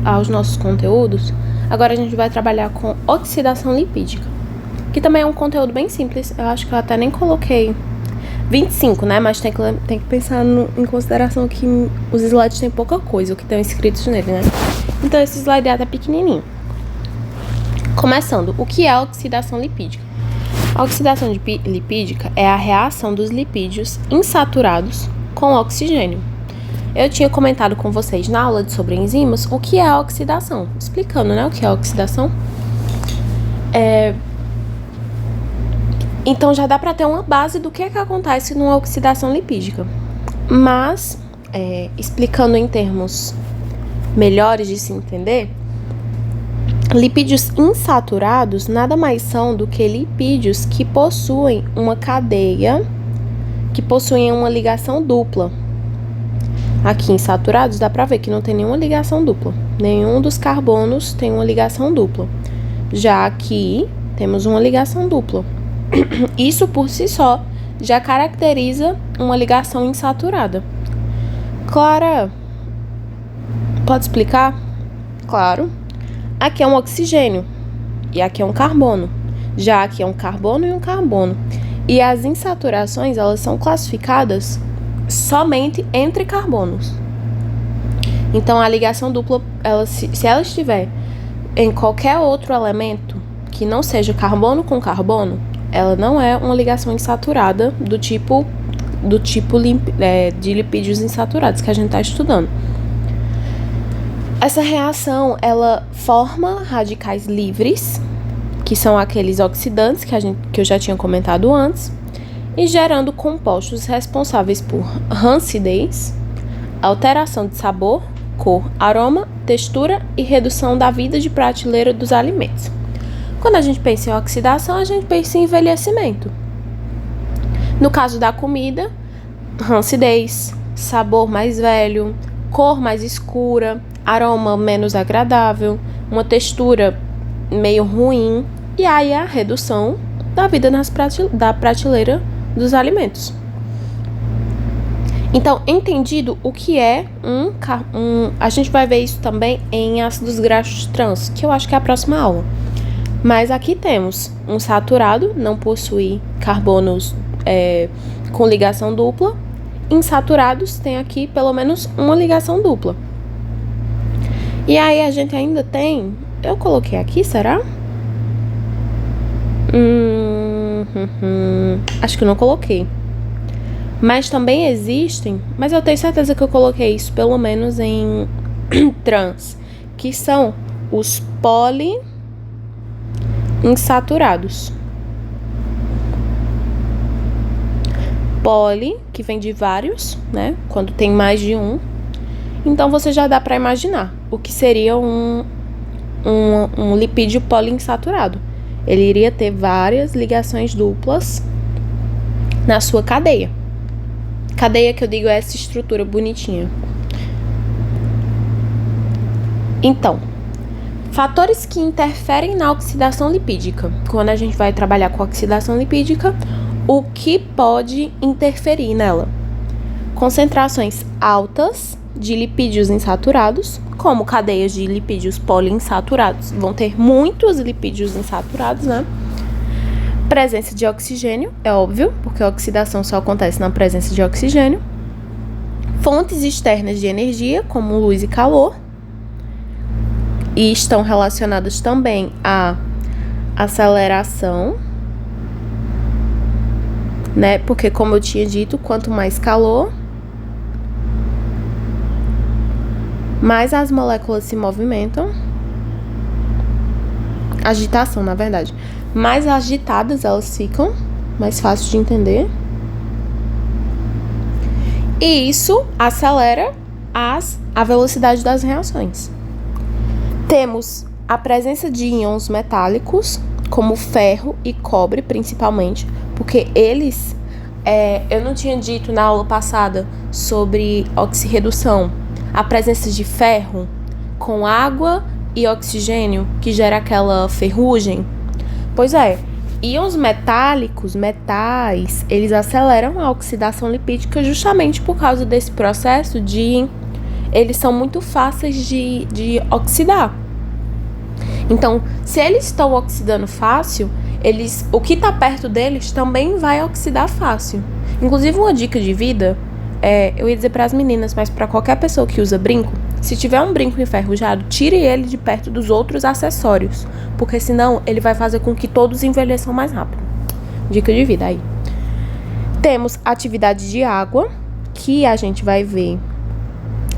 aos nossos conteúdos, agora a gente vai trabalhar com oxidação lipídica, que também é um conteúdo bem simples. Eu acho que eu até nem coloquei 25, né? Mas tem que pensar em consideração que os slides têm pouca coisa, o que estão escritos nele, né? Então esse slide é até pequenininho. Começando, o que é a oxidação lipídica? A oxidação lipídica é a reação dos lipídios insaturados com oxigênio. Eu tinha comentado com vocês na aula sobre enzimas o que é a oxidação, explicando, né, o que é a oxidação. Então já dá para ter uma base do que acontece numa oxidação lipídica. Mas, explicando em termos melhores de se entender, lipídios insaturados nada mais são do que lipídios que possuem uma cadeia, que possuem uma ligação dupla. Aqui, insaturados, dá pra ver que não tem nenhuma ligação dupla. Nenhum dos carbonos tem uma ligação dupla. Já aqui, temos uma ligação dupla. Isso, por si só, já caracteriza uma ligação insaturada. Clara, pode explicar? Claro. Aqui é um oxigênio e aqui é um carbono. Já aqui é um carbono e um carbono. E as insaturações, elas são classificadas somente entre carbonos. Então, a ligação dupla, se ela estiver em qualquer outro elemento que não seja carbono com carbono, ela não é uma ligação insaturada do tipo de lipídios insaturados que a gente está estudando. Essa reação, ela forma radicais livres, que são aqueles oxidantes que eu já tinha comentado antes, e gerando compostos responsáveis por rancidez, alteração de sabor, cor, aroma, textura e redução da vida de prateleira dos alimentos. Quando a gente pensa em oxidação, a gente pensa em envelhecimento. No caso da comida, rancidez, sabor mais velho, cor mais escura, aroma menos agradável, uma textura meio ruim, e aí a redução da vida da prateleira dos alimentos. Então, entendido o que é a gente vai ver isso também em ácidos graxos trans, que eu acho que é a próxima aula. Mas aqui temos um saturado, não possui carbonos com ligação dupla. Insaturados tem aqui pelo menos uma ligação dupla. E aí a gente ainda tem... Eu coloquei aqui, será? Acho que eu não coloquei. Mas também existem... Mas eu tenho certeza que eu coloquei isso pelo menos em trans, que são os poliinsaturados. Poli, que vem de vários, né? Quando tem mais de um. Então, você já dá para imaginar o que seria um lipídio poliinsaturado. Ele iria ter várias ligações duplas na sua cadeia. Cadeia que eu digo é essa estrutura bonitinha. Então, fatores que interferem na oxidação lipídica. Quando a gente vai trabalhar com oxidação lipídica, o que pode interferir nela? Concentrações altas de lipídios insaturados, como cadeias de lipídios poliinsaturados, vão ter muitos lipídios insaturados, né? Presença de oxigênio, é óbvio, porque a oxidação só acontece na presença de oxigênio. Fontes externas de energia, como luz e calor, e estão relacionadas também à aceleração, né? Porque, como eu tinha dito, quanto mais calor, mais as moléculas se movimentam. Agitação, na verdade. Mais agitadas elas ficam, mais fácil de entender. E isso acelera a velocidade das reações. Temos a presença de íons metálicos, como ferro e cobre, principalmente, porque eles... eu não tinha dito na aula passada sobre oxirredução. A presença de ferro com água e oxigênio, que gera aquela ferrugem. Pois é, íons metálicos, metais, eles aceleram a oxidação lipídica justamente por causa desse processo de eles são muito fáceis de oxidar. Então, se eles estão oxidando fácil, o que está perto deles também vai oxidar fácil. Inclusive, uma dica de vida, eu ia dizer para as meninas, mas para qualquer pessoa que usa brinco, se tiver um brinco enferrujado, tire ele de perto dos outros acessórios, porque senão ele vai fazer com que todos envelheçam mais rápido. Dica de vida aí. Temos atividade de água, que a gente vai ver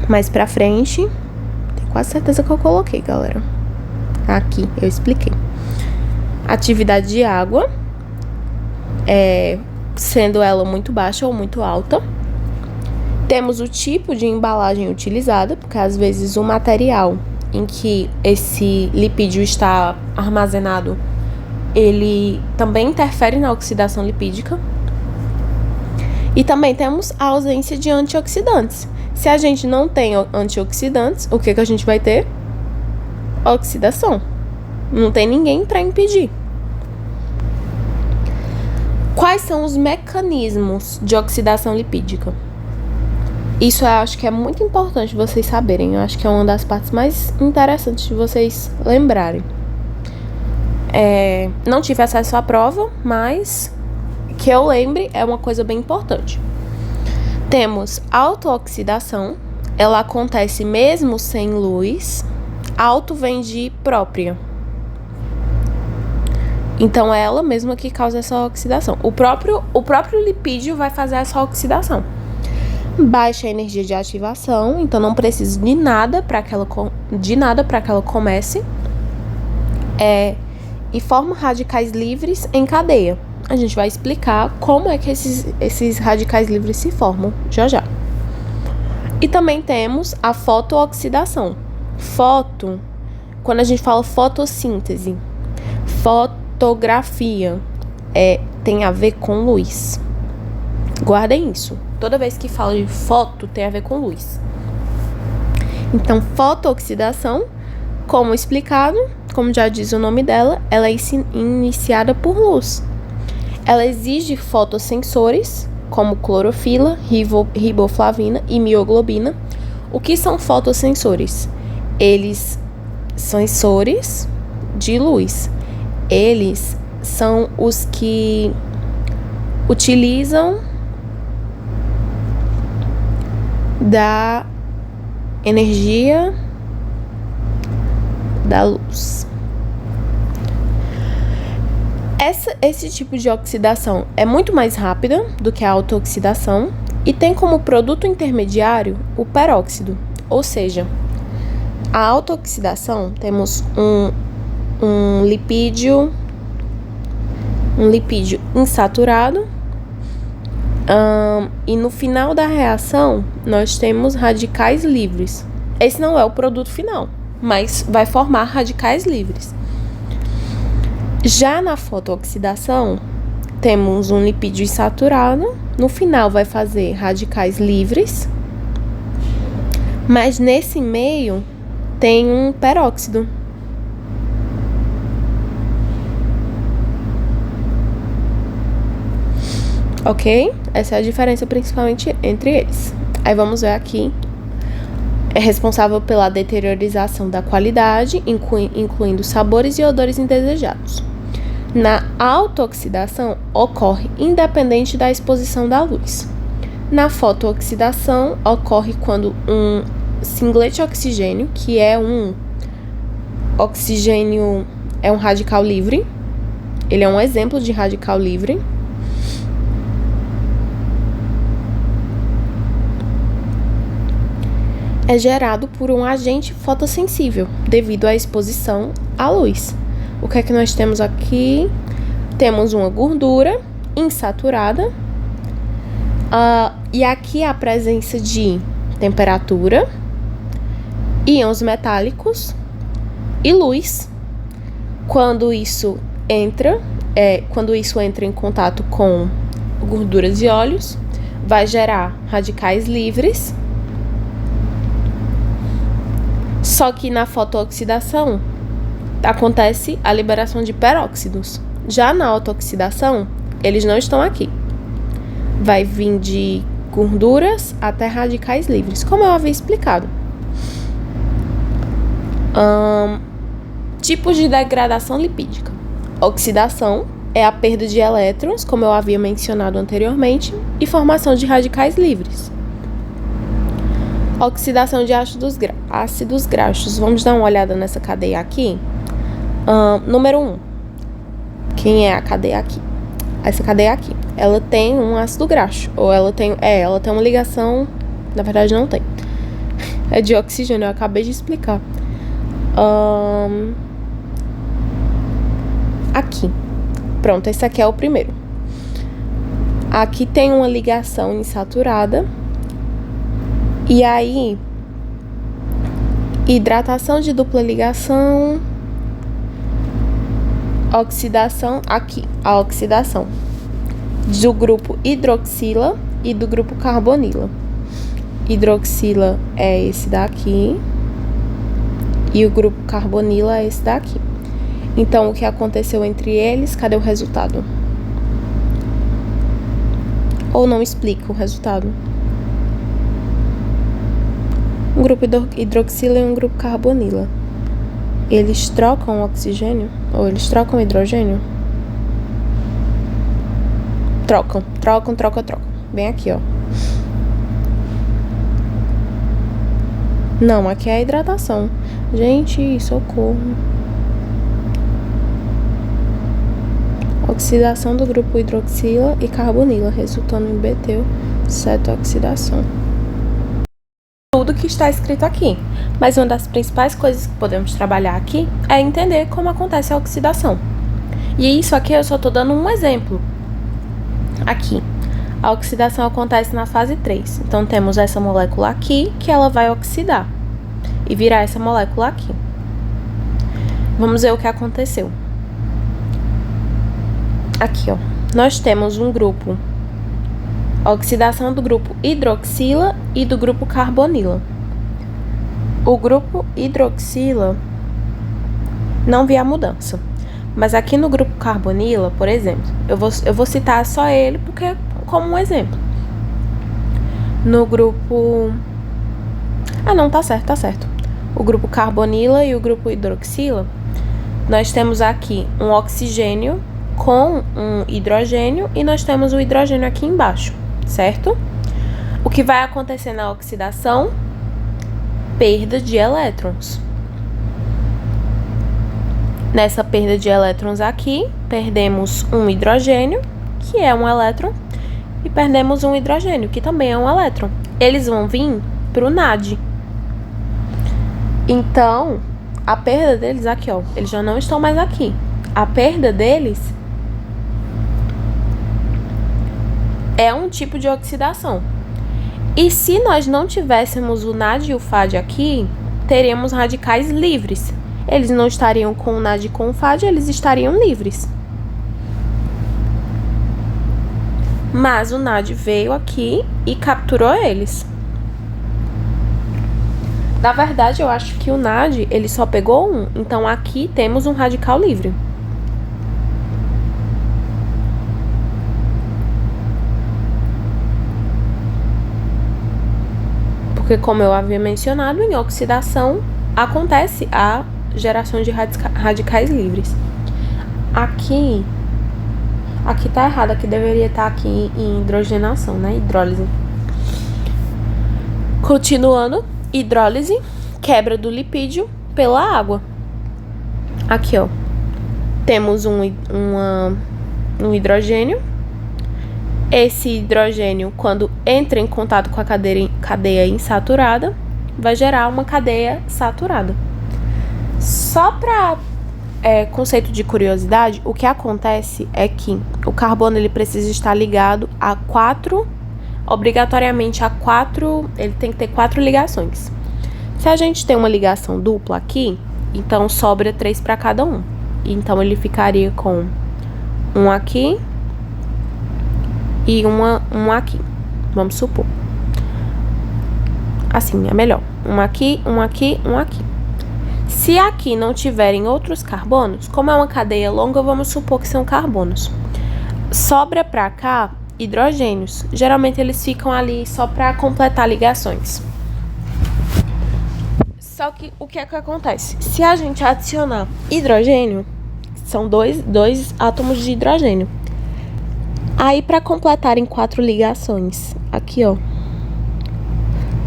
mais pra frente. Tenho quase certeza que eu coloquei, galera. Aqui, eu expliquei. Atividade de água, sendo ela muito baixa ou muito alta. Temos o tipo de embalagem utilizada, porque às vezes o material em que esse lipídio está armazenado, ele também interfere na oxidação lipídica. E também temos a ausência de antioxidantes. Se a gente não tem antioxidantes, o que a gente vai ter? Oxidação. Não tem ninguém para impedir. Quais são os mecanismos de oxidação lipídica? Isso eu acho que é muito importante vocês saberem. Eu acho que é uma das partes mais interessantes de vocês lembrarem. Não tive acesso à prova, mas que eu lembre é uma coisa bem importante. Temos autooxidação. Ela acontece mesmo sem luz. Auto vem de própria. Então, é ela mesma que causa essa oxidação. O próprio lipídio vai fazer essa oxidação. Baixa energia de ativação, então não precisa de nada para que ela comece. E forma radicais livres em cadeia. A gente vai explicar como é que esses radicais livres se formam já. E também temos a fotooxidação. Quando a gente fala fotossíntese, fotografia, tem a ver com luz. Guardem isso. Toda vez que fala de foto, tem a ver com luz. Então, fotooxidação, como explicado, como já diz o nome dela, ela é iniciada por luz. Ela exige fotossensores, como clorofila, riboflavina e mioglobina. O que são fotossensores? Eles são sensores de luz. Eles são os que utilizam da energia da luz. Esse tipo de oxidação é muito mais rápida do que a autooxidação e tem como produto intermediário o peróxido. Ou seja, a autooxidação temos um lipídio insaturado, e no final da reação nós temos radicais livres. Esse não é o produto final, mas vai formar radicais livres. Já na fotooxidação, temos um lipídio insaturado, no final vai fazer radicais livres, mas nesse meio tem um peróxido. Ok? Essa é a diferença principalmente entre eles. Aí vamos ver aqui. É responsável pela deteriorização da qualidade, incluindo sabores e odores indesejados. Na autooxidação, ocorre independente da exposição da luz. Na fotooxidação, ocorre quando um singlete oxigênio, que é um oxigênio, é um radical livre. Ele é um exemplo de radical livre. É gerado por um agente fotossensível, devido à exposição à luz. O que é que nós temos aqui? Temos uma gordura insaturada, e aqui a presença de temperatura, íons metálicos e luz. Quando isso entra em contato com gorduras e óleos, vai gerar radicais livres. Só que na fotooxidação acontece a liberação de peróxidos. Já na autooxidação, eles não estão aqui. Vai vir de gorduras até radicais livres, como eu havia explicado. Tipos de degradação lipídica. Oxidação é a perda de elétrons, como eu havia mencionado anteriormente, e formação de radicais livres. Oxidação de ácidos graxos. Vamos dar uma olhada nessa cadeia aqui. Número 1. Quem é a cadeia aqui? Essa cadeia aqui. Ela tem um ácido graxo. Ou ela tem uma ligação... Na verdade, não tem. É de oxigênio, eu acabei de explicar. Aqui. Pronto, esse aqui é o primeiro. Aqui tem uma ligação insaturada. E aí, hidratação de dupla ligação, oxidação, aqui, a oxidação do grupo hidroxila e do grupo carbonila. Hidroxila é esse daqui e o grupo carbonila é esse daqui. Então, o que aconteceu entre eles? Cadê o resultado? Ou não explica o resultado? Um grupo hidroxila e um grupo carbonila. Eles trocam oxigênio? Ou eles trocam hidrogênio? Trocam. Bem aqui, ó. Não, aqui é a hidratação. Gente, socorro. Oxidação do grupo hidroxila e carbonila, resultando em cetoxidação. Tudo que está escrito aqui, mas uma das principais coisas que podemos trabalhar aqui é entender como acontece a oxidação. E isso aqui eu só estou dando um exemplo. Aqui, a oxidação acontece na fase 3. Então, temos essa molécula aqui que ela vai oxidar e virar essa molécula aqui. Vamos ver o que aconteceu. Aqui, ó, nós temos um grupo, a oxidação do grupo hidroxila e do grupo carbonila. O grupo hidroxila não vi a mudança, mas aqui no grupo carbonila, por exemplo, eu vou citar só ele porque como um exemplo. No grupo... não, tá certo. O grupo carbonila e o grupo hidroxila, nós temos aqui um oxigênio com um hidrogênio e nós temos o hidrogênio aqui embaixo, certo? O que vai acontecer na oxidação? Perda de elétrons. Nessa perda de elétrons aqui, perdemos um hidrogênio, que é um elétron, e perdemos um hidrogênio, que também é um elétron. Eles vão vir para o NAD. Então, a perda deles aqui, ó, eles já não estão mais aqui. A perda deles é um tipo de oxidação. E se nós não tivéssemos o NAD e o FAD aqui, teríamos radicais livres. Eles não estariam com o NAD e com o FAD, eles estariam livres. Mas o NAD veio aqui e capturou eles. Na verdade, eu acho que o NAD, ele só pegou um. Então, aqui temos um radical livre. Porque, como eu havia mencionado, em oxidação acontece a geração de radicais livres. Aqui tá errado, aqui deveria estar aqui em hidrogenação, né? Hidrólise. Continuando, hidrólise, quebra do lipídio pela água. Aqui, ó, temos um hidrogênio. Esse hidrogênio, quando entra em contato com a cadeia insaturada, vai gerar uma cadeia saturada. Só para conceito de curiosidade, o que acontece é que o carbono ele precisa estar ligado a obrigatoriamente a 4, ele tem que ter 4 ligações. Se a gente tem uma ligação dupla aqui, então sobra 3 para cada um. Então ele ficaria com um aqui e um aqui, vamos supor. Assim, é melhor. Um aqui, um aqui, um aqui. Se aqui não tiverem outros carbonos, como é uma cadeia longa, vamos supor que são carbonos. Sobra pra cá hidrogênios. Geralmente eles ficam ali só para completar ligações. Só que o que é que acontece? Se a gente adicionar hidrogênio, são dois átomos de hidrogênio. Aí, para completarem 4 ligações, aqui, ó.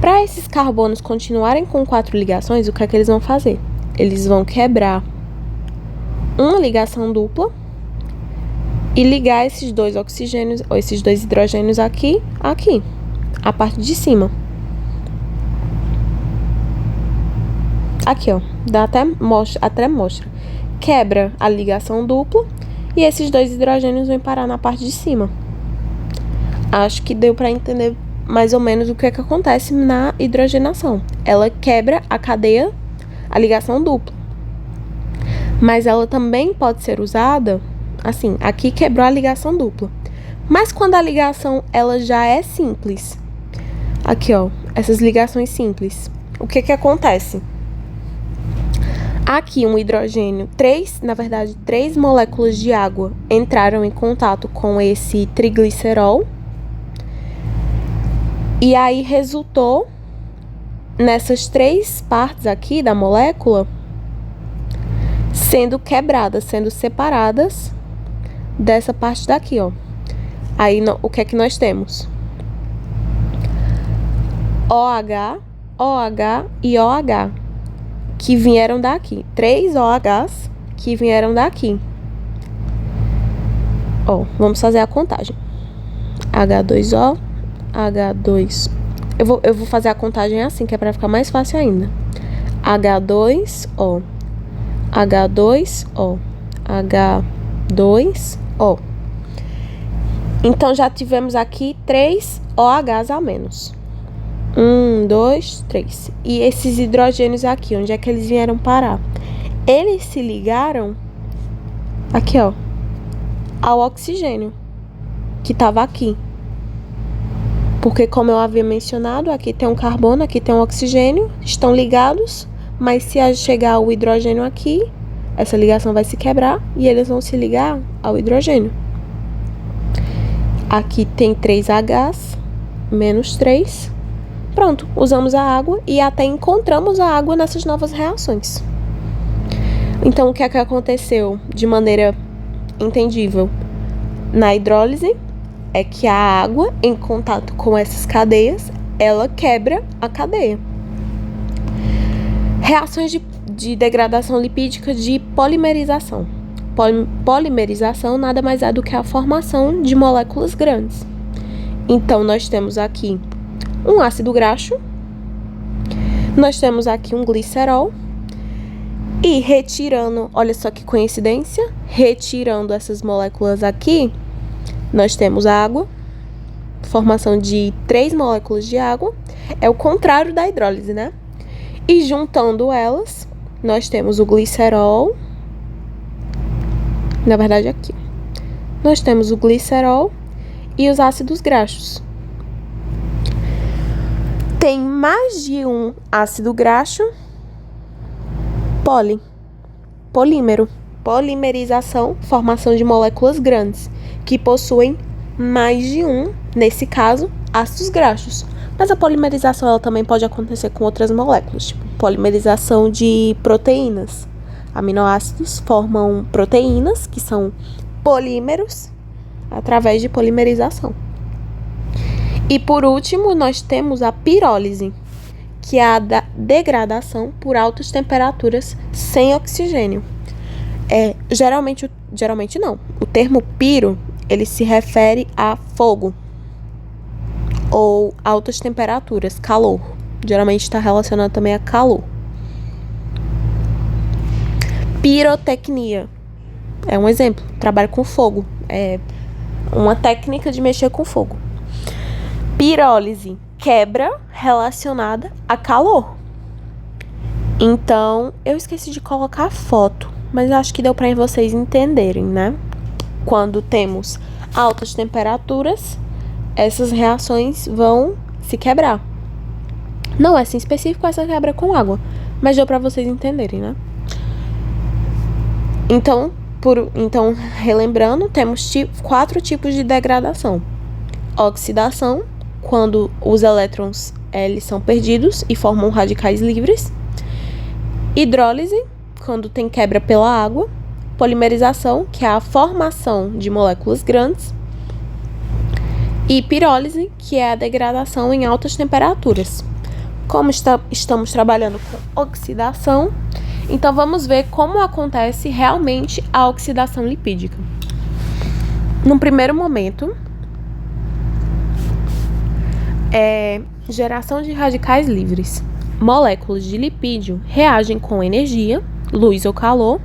Para esses carbonos continuarem com 4 ligações, o que é que eles vão fazer? Eles vão quebrar uma ligação dupla e ligar esses 2 oxigênios, ou esses 2 hidrogênios aqui, a parte de cima. Aqui, ó, até mostra. Quebra a ligação dupla e esses 2 hidrogênios vão parar na parte de cima. Acho que deu para entender mais ou menos o que é que acontece na hidrogenação. Ela quebra a cadeia, a ligação dupla. Mas ela também pode ser usada, assim, aqui quebrou a ligação dupla. Mas quando a ligação ela já é simples, aqui, ó, essas ligações simples, o que acontece? Aqui um hidrogênio, 3 moléculas de água entraram em contato com esse triglicerol. E aí resultou nessas 3 partes aqui da molécula sendo quebradas, sendo separadas dessa parte daqui, ó. Aí o que é que nós temos? OH, OH e OH, que vieram daqui. 3 OHs que vieram daqui. Ó, vamos fazer a contagem. H2O, H2. Eu vou fazer a contagem assim, que é para ficar mais fácil ainda. H2O, H2O, H2O. Então já tivemos aqui 3 OHs a menos. 1, 2, 3. E esses hidrogênios aqui, onde é que eles vieram parar? Eles se ligaram aqui, ó, ao oxigênio que estava aqui. Porque, como eu havia mencionado, aqui tem um carbono, aqui tem um oxigênio, estão ligados, mas se chegar o hidrogênio aqui, essa ligação vai se quebrar e eles vão se ligar ao hidrogênio. Aqui tem 3 Hs, menos 3. Pronto, usamos a água e até encontramos a água nessas novas reações. Então, o que é que aconteceu de maneira entendível? Na hidrólise, é que a água, em contato com essas cadeias, ela quebra a cadeia. Reações de degradação lipídica de polimerização. Polimerização nada mais é do que a formação de moléculas grandes. Então, nós temos aqui um ácido graxo, nós temos aqui um glicerol, e retirando, olha só que coincidência, retirando essas moléculas aqui, nós temos água, formação de 3 moléculas de água, é o contrário da hidrólise, né? E juntando elas, nós temos o glicerol, na verdade aqui, nós temos o glicerol e os ácidos graxos. Tem mais de um ácido graxo, polímero, polimerização, formação de moléculas grandes, que possuem mais de um, nesse caso, ácidos graxos. Mas a polimerização ela também pode acontecer com outras moléculas, tipo polimerização de proteínas. Aminoácidos formam proteínas, que são polímeros, através de polimerização. E por último, nós temos a pirólise, que é a degradação por altas temperaturas sem oxigênio. Geralmente não. O termo piro, ele se refere a fogo ou altas temperaturas, calor. Geralmente está relacionado também a calor. Pirotecnia é um exemplo, trabalho com fogo. É uma técnica de mexer com fogo. Pirólise, quebra relacionada a calor. Então, eu esqueci de colocar a foto, mas acho que deu para vocês entenderem, né? Quando temos altas temperaturas, essas reações vão se quebrar. Não é assim específico essa quebra com água, mas deu para vocês entenderem, né? Então, relembrando, temos 4 tipos de degradação. Oxidação, quando os elétrons eles são perdidos e formam radicais livres. Hidrólise, quando tem quebra pela água. Polimerização, que é a formação de moléculas grandes. E pirólise, que é a degradação em altas temperaturas. Como estamos trabalhando com oxidação, então vamos ver como acontece realmente a oxidação lipídica. No primeiro momento, geração de radicais livres. Moléculas de lipídio reagem com energia, luz ou calor,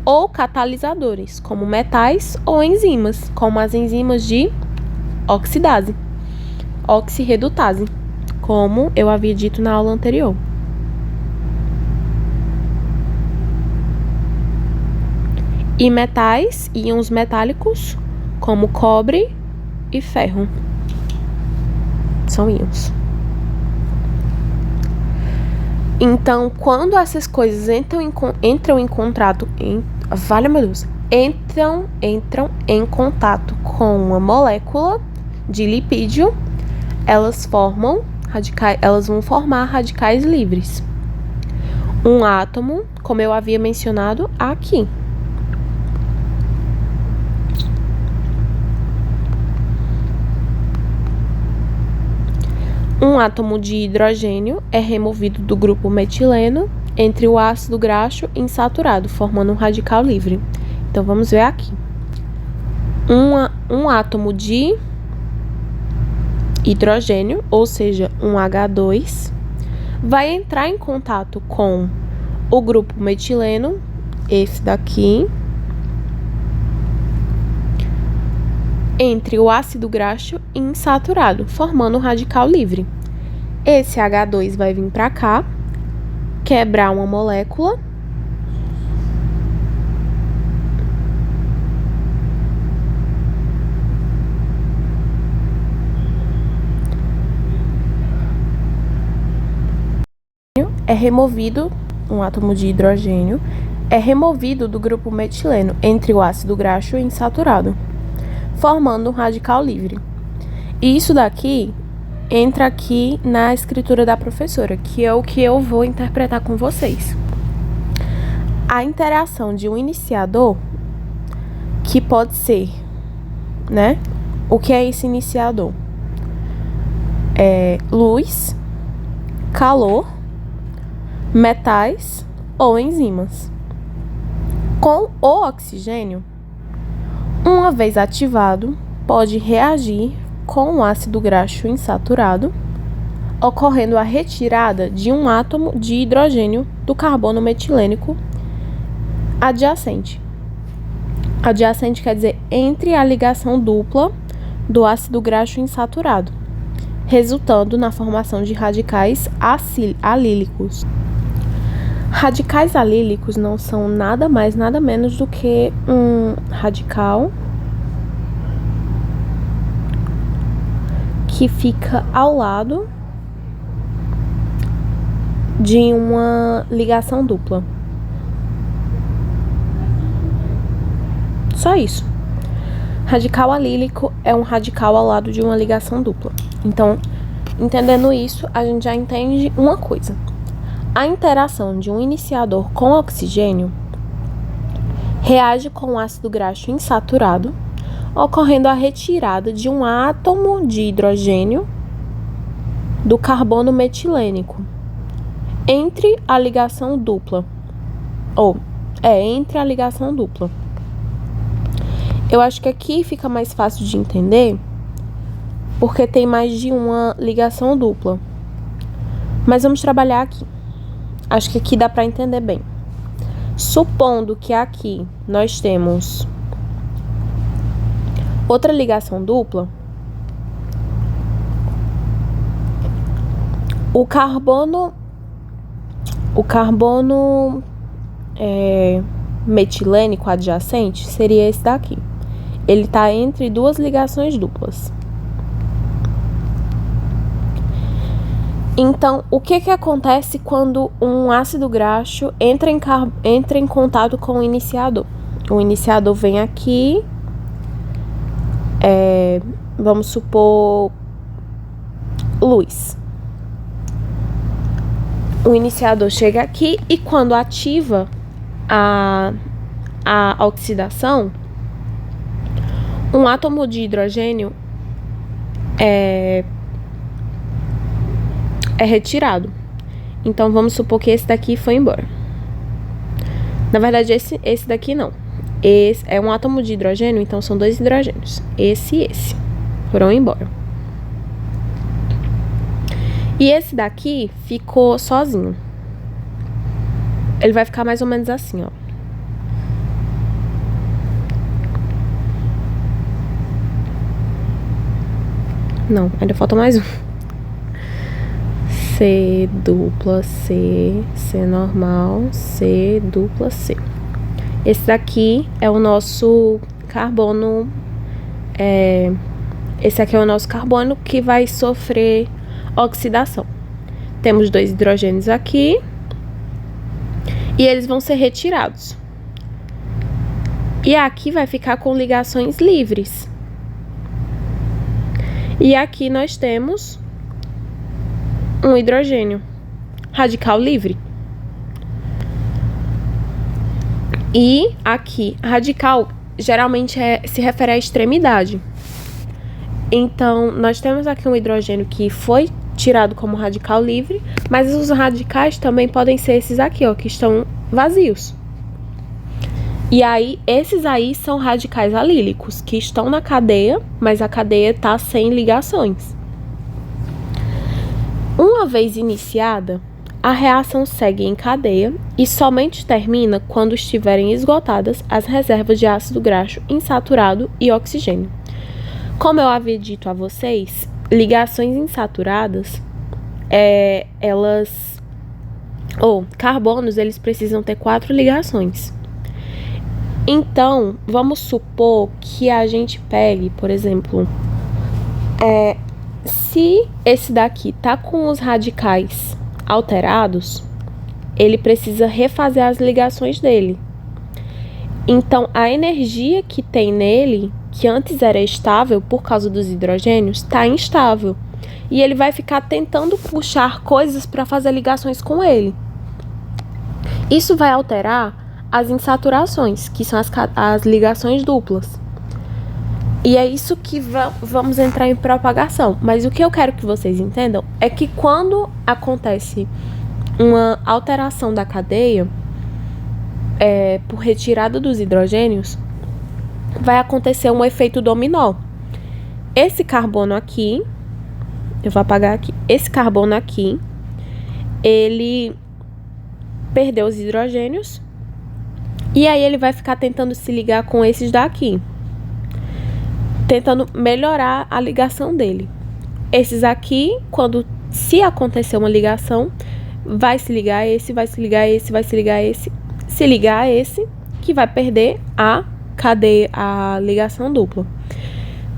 ou catalisadores, como metais ou enzimas, como as enzimas de oxidase, oxirredutase, como eu havia dito na aula anterior. E metais, íons metálicos, como cobre e ferro. São íons. Então, quando essas coisas entram em contato, entram em contato com uma molécula de lipídio, elas vão formar radicais livres. Um átomo, como eu havia mencionado aqui. Um átomo de hidrogênio é removido do grupo metileno entre o ácido graxo insaturado, formando um radical livre. Então, vamos ver aqui. Um átomo de hidrogênio, ou seja, um H2, vai entrar em contato com o grupo metileno, esse daqui, entre o ácido graxo insaturado, formando um radical livre. Esse H2 vai vir para cá, quebrar uma molécula, é removido, um átomo de hidrogênio é removido do grupo metileno entre o ácido graxo insaturado, formando um radical livre. E isso daqui entra aqui na escritura da professora, que é o que eu vou interpretar com vocês. A interação de um iniciador, que pode ser, né? O que é esse iniciador? É luz, calor, metais ou enzimas. Com o oxigênio, uma vez ativado, pode reagir com o ácido graxo insaturado, ocorrendo a retirada de um átomo de hidrogênio do carbono metilênico adjacente. Adjacente quer dizer entre a ligação dupla do ácido graxo insaturado, resultando na formação de radicais alílicos. Radicais alílicos não são nada mais, nada menos do que um radical que fica ao lado de uma ligação dupla. Só isso. Radical alílico é um radical ao lado de uma ligação dupla. Então, entendendo isso, a gente já entende uma coisa. A interação de um iniciador com oxigênio reage com o ácido graxo insaturado, ocorrendo a retirada de um átomo de hidrogênio do carbono metilênico entre a ligação dupla. Entre a ligação dupla. Eu acho que aqui fica mais fácil de entender, porque tem mais de uma ligação dupla. Mas vamos trabalhar aqui. Acho que aqui dá para entender bem. Supondo que aqui nós temos outra ligação dupla, o carbono metilênico adjacente seria esse daqui. Ele está entre duas ligações duplas. Então, o que acontece quando um ácido graxo entra em contato com o iniciador? O iniciador vem aqui, vamos supor, luz. o iniciador chega aqui e quando ativa a oxidação, um átomo de hidrogênio é retirado. Então, vamos supor que esse daqui foi embora. Na verdade, esse daqui não. Esse é um átomo de hidrogênio, então são 2 hidrogênios. Esse e esse foram embora. E esse daqui ficou sozinho. Ele vai ficar mais ou menos assim, ó. Não, ainda falta mais um. C dupla C, C normal, C dupla C. Esse daqui é o nosso carbono. Esse aqui é o nosso carbono que vai sofrer oxidação. Temos 2 hidrogênios aqui e eles vão ser retirados. E aqui vai ficar com ligações livres. E aqui nós temos um hidrogênio radical livre. E aqui, radical geralmente se refere à extremidade. Então, nós temos aqui um hidrogênio que foi tirado como radical livre, mas os radicais também podem ser esses aqui, ó, que estão vazios. E aí, esses aí são radicais alílicos, que estão na cadeia, mas a cadeia está sem ligações. Uma vez iniciada, a reação segue em cadeia e somente termina quando estiverem esgotadas as reservas de ácido graxo insaturado e oxigênio. Como eu havia dito a vocês, ligações insaturadas, carbonos, eles precisam ter 4 ligações. Então, vamos supor que a gente pegue, por exemplo, se esse daqui tá com os radicais alterados, ele precisa refazer as ligações dele. Então, a energia que tem nele, que antes era estável por causa dos hidrogênios, está instável. E ele vai ficar tentando puxar coisas para fazer ligações com ele. Isso vai alterar as insaturações, que são as ligações duplas. E é isso que vamos entrar em propagação. Mas o que eu quero que vocês entendam é que quando acontece uma alteração da cadeia, por retirada dos hidrogênios, vai acontecer um efeito dominó. Esse carbono aqui, eu vou apagar aqui, esse carbono aqui, ele perdeu os hidrogênios, e aí ele vai ficar tentando se ligar com esses daqui, tentando melhorar a ligação dele. Esses aqui, se acontecer uma ligação, vai se ligar a esse, vai se ligar a esse, vai se ligar a esse, se ligar a esse, que vai perder a cadeia, a ligação dupla.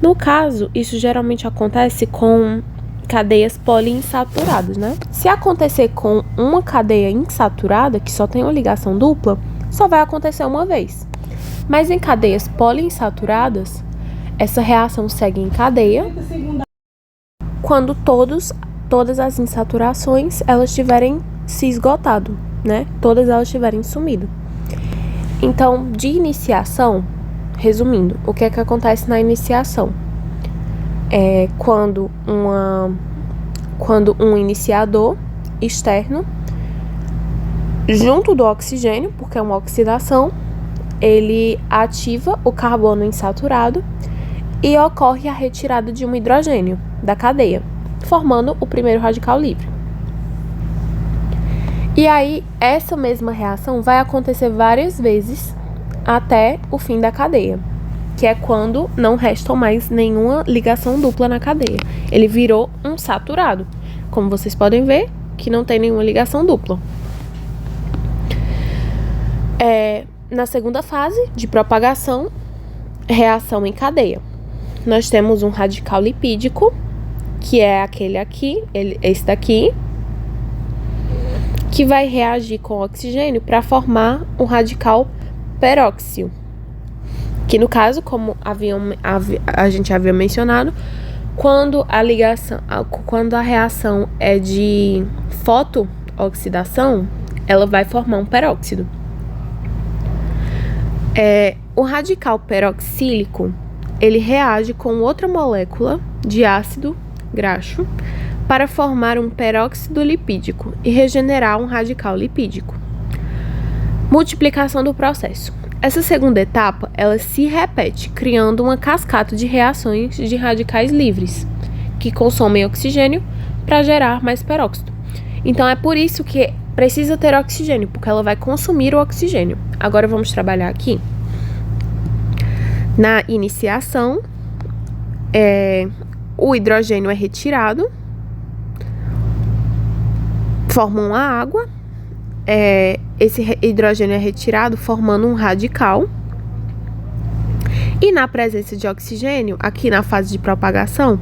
No caso, isso geralmente acontece com cadeias poliinsaturadas, né? Se acontecer com uma cadeia insaturada, que só tem uma ligação dupla, só vai acontecer uma vez. Mas em cadeias poliinsaturadas, essa reação segue em cadeia quando todas as insaturações elas tiverem se esgotado, né? Todas elas tiverem sumido. Então, de iniciação, resumindo, o que é que acontece na iniciação? Quando um iniciador externo, junto do oxigênio, porque é uma oxidação, ele ativa o carbono insaturado e ocorre a retirada de um hidrogênio da cadeia, formando o primeiro radical livre. E aí, essa mesma reação vai acontecer várias vezes até o fim da cadeia, que é quando não restam mais nenhuma ligação dupla na cadeia. Ele virou um saturado. Como vocês podem ver, que não tem nenhuma ligação dupla. Na segunda fase de propagação, reação em cadeia. Nós temos um radical lipídico, que é aquele aqui, esse daqui, que vai reagir com oxigênio para formar um radical peróxio. Que no caso, como a gente havia mencionado, quando a reação é de oxidação, ela vai formar um peróxido. O radical peroxílico, ele reage com outra molécula de ácido graxo para formar um peróxido lipídico e regenerar um radical lipídico. Multiplicação do processo. Essa segunda etapa, ela se repete, criando uma cascata de reações de radicais livres, que consomem oxigênio para gerar mais peróxido. Então, é por isso que precisa ter oxigênio, porque ela vai consumir o oxigênio. Agora, vamos trabalhar aqui. Na iniciação, o hidrogênio é retirado, formam a água. Esse hidrogênio é retirado formando um radical. E na presença de oxigênio, aqui na fase de propagação,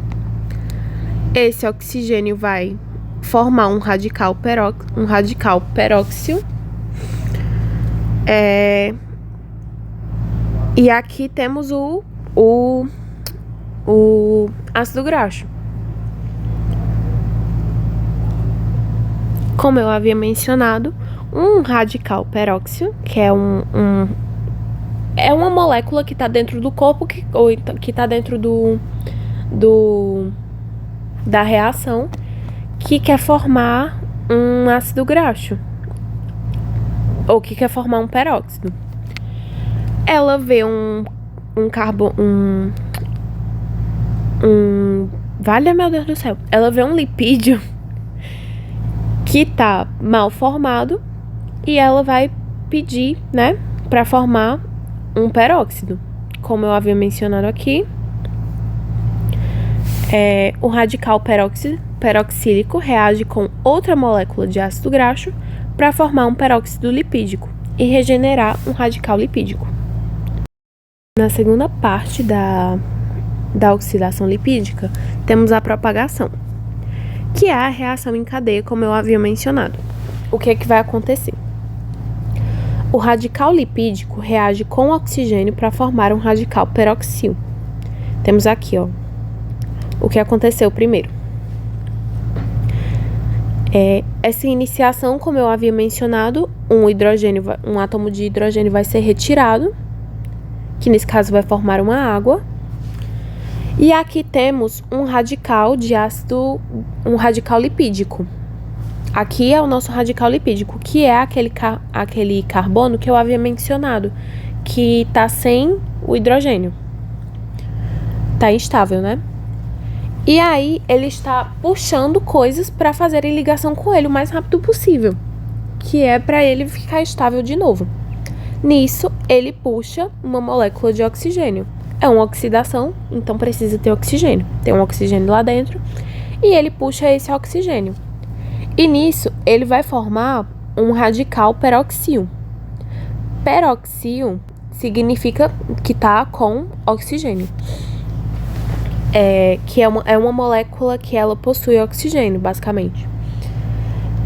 esse oxigênio vai formar um radical peróxio. E aqui temos o ácido graxo. Como eu havia mencionado, um radical peróxio, que é uma molécula que está dentro do corpo, que está dentro da reação, que quer formar um ácido graxo, ou que quer formar um peróxido. Ela vê vale, meu Deus do céu, ela vê um lipídio que tá mal formado e ela vai pedir, né, para formar um peróxido. Como eu havia mencionado aqui, o radical peroxílico reage com outra molécula de ácido graxo para formar um peróxido lipídico e regenerar um radical lipídico. Na segunda parte da oxidação lipídica, temos a propagação, que é a reação em cadeia, como eu havia mencionado. O que é que vai acontecer? O radical lipídico reage com oxigênio para formar um radical peroxil. Temos aqui, ó, o que aconteceu primeiro. Essa iniciação, como eu havia mencionado, um átomo de hidrogênio vai ser retirado, que nesse caso vai formar uma água. E aqui temos um radical de ácido, um radical lipídico. Aqui é o nosso radical lipídico, que é aquele carbono que eu havia mencionado, que está sem o hidrogênio. Está instável, né? E aí ele está puxando coisas para fazerem ligação com ele o mais rápido possível, que é para ele ficar estável de novo. Nisso, ele puxa uma molécula de oxigênio. É uma oxidação, então precisa ter oxigênio. Tem um oxigênio lá dentro e ele puxa esse oxigênio. E nisso, ele vai formar um radical peroxil. Peroxil significa que está com oxigênio. Que é uma molécula que ela possui oxigênio, basicamente.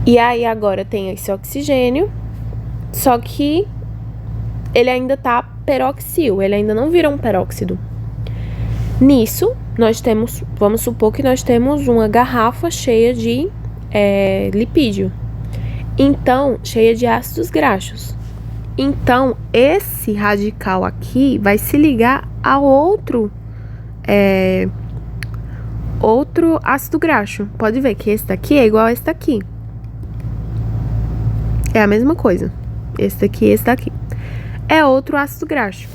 E aí agora tem esse oxigênio, só que ele ainda está peroxil, ele ainda não virou um peróxido. Nisso, vamos supor que nós temos uma garrafa cheia de lipídio, então, cheia de ácidos graxos. Então, esse radical aqui vai se ligar a outro ácido graxo. Pode ver que esse daqui é igual a esse daqui. É a mesma coisa. Esse daqui e esse daqui. É outro ácido graxo.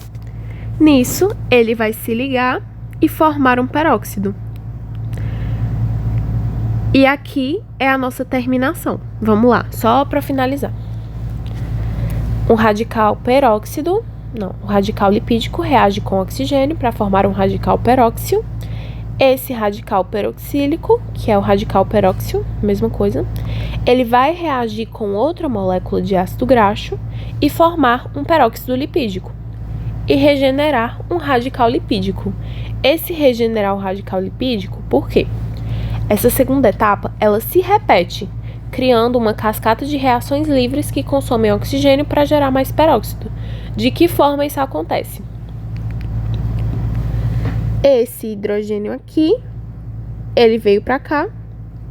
Nisso, ele vai se ligar e formar um peróxido. E aqui é a nossa terminação. Vamos lá, só para finalizar. O radical lipídico reage com oxigênio para formar um radical peróxio. Esse radical peroxílico, que é o radical peróxio, mesma coisa, ele vai reagir com outra molécula de ácido graxo e formar um peróxido lipídico e regenerar um radical lipídico. Esse regenerar o radical lipídico, por quê? Essa segunda etapa, ela se repete, criando uma cascata de reações livres que consomem oxigênio para gerar mais peróxido. De que forma isso acontece? Esse hidrogênio aqui, ele veio para cá,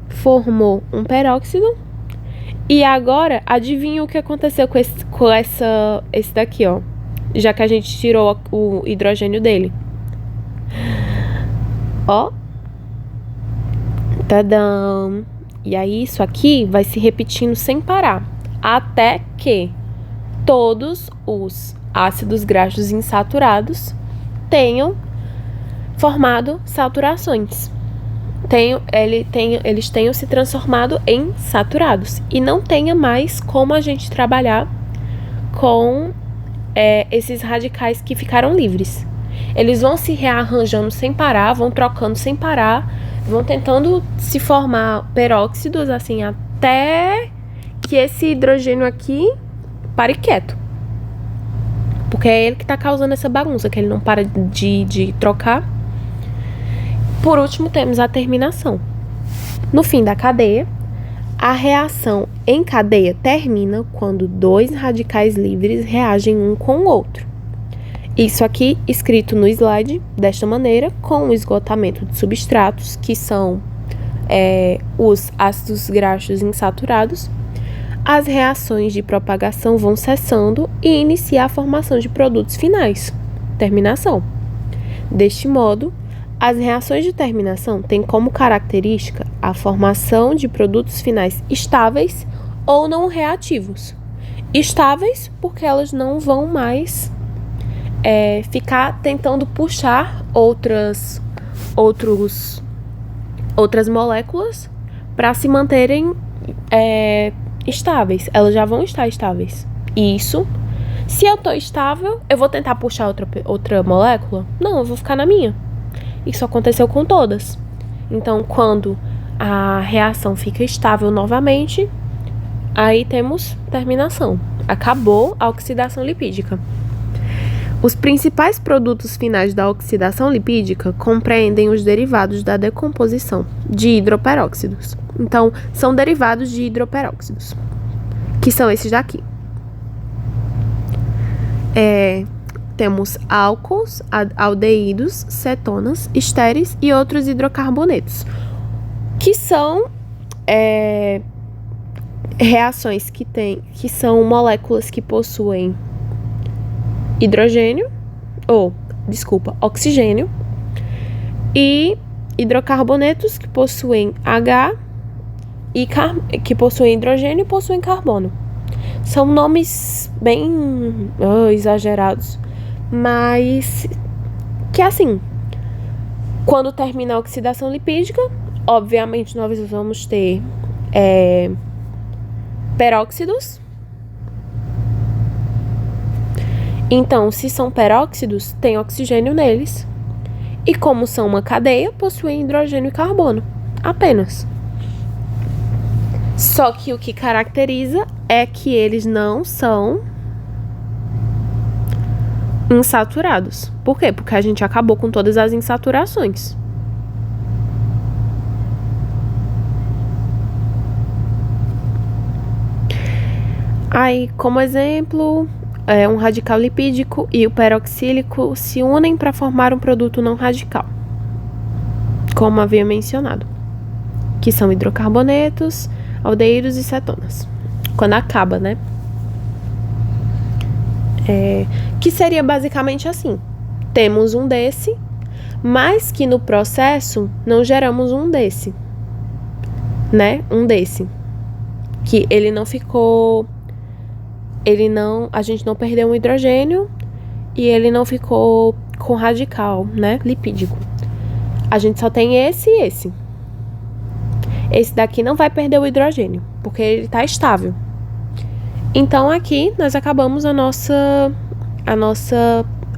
formou um peróxido, E agora, adivinha o que aconteceu com esse daqui, ó. Já que a gente tirou o hidrogênio dele. Ó. Tadam! E aí, isso aqui vai se repetindo sem parar. Até que todos os ácidos graxos insaturados tenham formado saturações. Eles tenham se transformado em saturados. E não tenha mais como a gente trabalhar com esses radicais que ficaram livres. Eles vão se rearranjando sem parar, vão trocando sem parar, vão tentando se formar peróxidos, assim, até que esse hidrogênio aqui pare quieto. Porque é ele que tá causando essa bagunça, que ele não para de trocar. Por último, temos a terminação. No fim da cadeia, a reação em cadeia termina quando dois radicais livres reagem um com o outro. Isso aqui escrito no slide desta maneira, com o esgotamento de substratos, que são os ácidos graxos insaturados, as reações de propagação vão cessando e inicia a formação de produtos finais. Terminação. Deste modo, as reações de terminação têm como característica a formação de produtos finais estáveis ou não reativos. Estáveis porque elas não vão mais ficar tentando puxar outras moléculas para se manterem estáveis. Elas já vão estar estáveis. Isso. Se eu estou estável, eu vou tentar puxar outra molécula? Não, eu vou ficar na minha. Isso aconteceu com todas. Então, quando a reação fica estável novamente, aí temos terminação. Acabou a oxidação lipídica. Os principais produtos finais da oxidação lipídica compreendem os derivados da decomposição de hidroperóxidos. Então, são derivados de hidroperóxidos, que são esses daqui. Temos álcools, aldeídos, cetonas, estéreis e outros hidrocarbonetos, que são reações que são moléculas que possuem oxigênio, e hidrocarbonetos que possuem H e que possuem hidrogênio e possuem carbono. São nomes bem exagerados, mas que assim, quando termina a oxidação lipídica, obviamente nós vamos ter peróxidos. Então, se são peróxidos, tem oxigênio neles. E como são uma cadeia, possuem hidrogênio e carbono. Apenas. Só que o que caracteriza é que eles não são insaturados. Por quê? Porque a gente acabou com todas as insaturações. Aí, como exemplo, um radical lipídico e o peroxílico se unem para formar um produto não radical, como havia mencionado, que são hidrocarbonetos, aldeídos e cetonas. Quando acaba, né? Que seria basicamente assim. Temos um desse, mas que no processo não geramos um desse, né? Um desse. Que ele não ficou... a gente não perdeu um hidrogênio e ele não ficou com radical, né? Lipídico. A gente só tem esse e esse. Esse daqui não vai perder o hidrogênio, porque ele está estável. Então, aqui, nós acabamos a nossa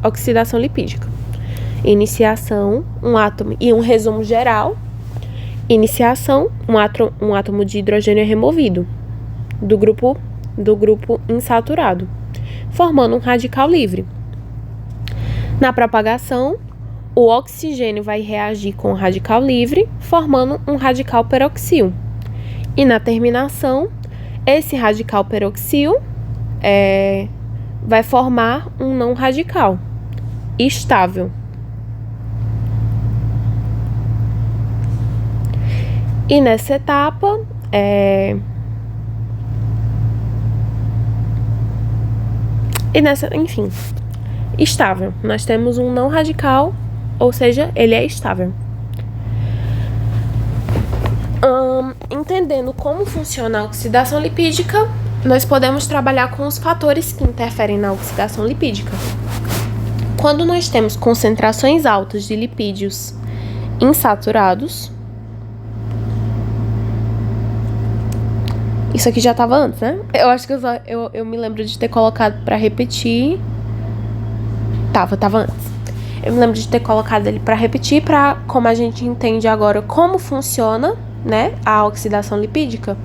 oxidação lipídica. Iniciação, um átomo, e um resumo geral. Iniciação, um átomo de hidrogênio é removido do grupo insaturado, formando um radical livre. Na propagação, o oxigênio vai reagir com o radical livre, formando um radical peroxil. E na terminação, esse radical peroxil vai formar um não radical estável. E nessa etapa, E enfim, estável. Nós temos um não radical, ou seja, ele é estável. Entendendo como funciona a oxidação lipídica, nós podemos trabalhar com os fatores que interferem na oxidação lipídica. Quando nós temos concentrações altas de lipídios insaturados, isso aqui já estava antes, né? Eu acho que eu me lembro de ter colocado para repetir. Tava antes. Eu me lembro de ter colocado ele para repetir, para como a gente entende agora como funciona, né, a oxidação lipídica,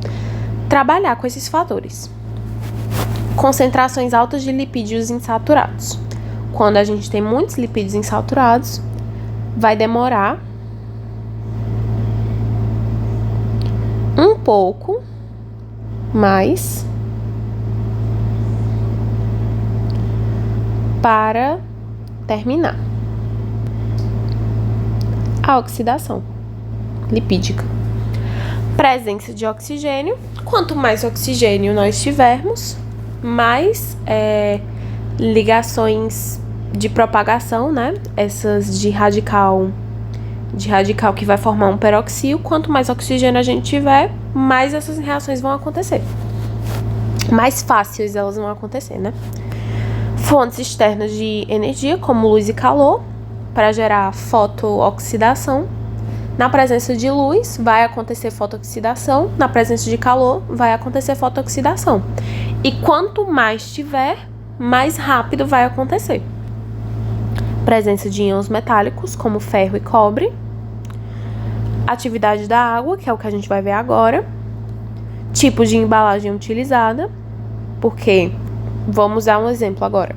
trabalhar com esses fatores. Concentrações altas de lipídios insaturados. Quando a gente tem muitos lipídios insaturados, vai demorar um pouco mais para terminar a oxidação lipídica. Presença de oxigênio. Quanto mais oxigênio nós tivermos, mais ligações de propagação, né? Essas de radical que vai formar um peroxil. Quanto mais oxigênio a gente tiver, mais essas reações vão acontecer. Mais fáceis elas vão acontecer, né? Fontes externas de energia, como luz e calor, para gerar fotooxidação. Na presença de luz, vai acontecer fotooxidação. Na presença de calor, vai acontecer fotooxidação. E quanto mais tiver, mais rápido vai acontecer. Presença de íons metálicos, como ferro e cobre. Atividade da água, que é o que a gente vai ver agora. Tipo de embalagem utilizada. Porque, vamos dar um exemplo agora.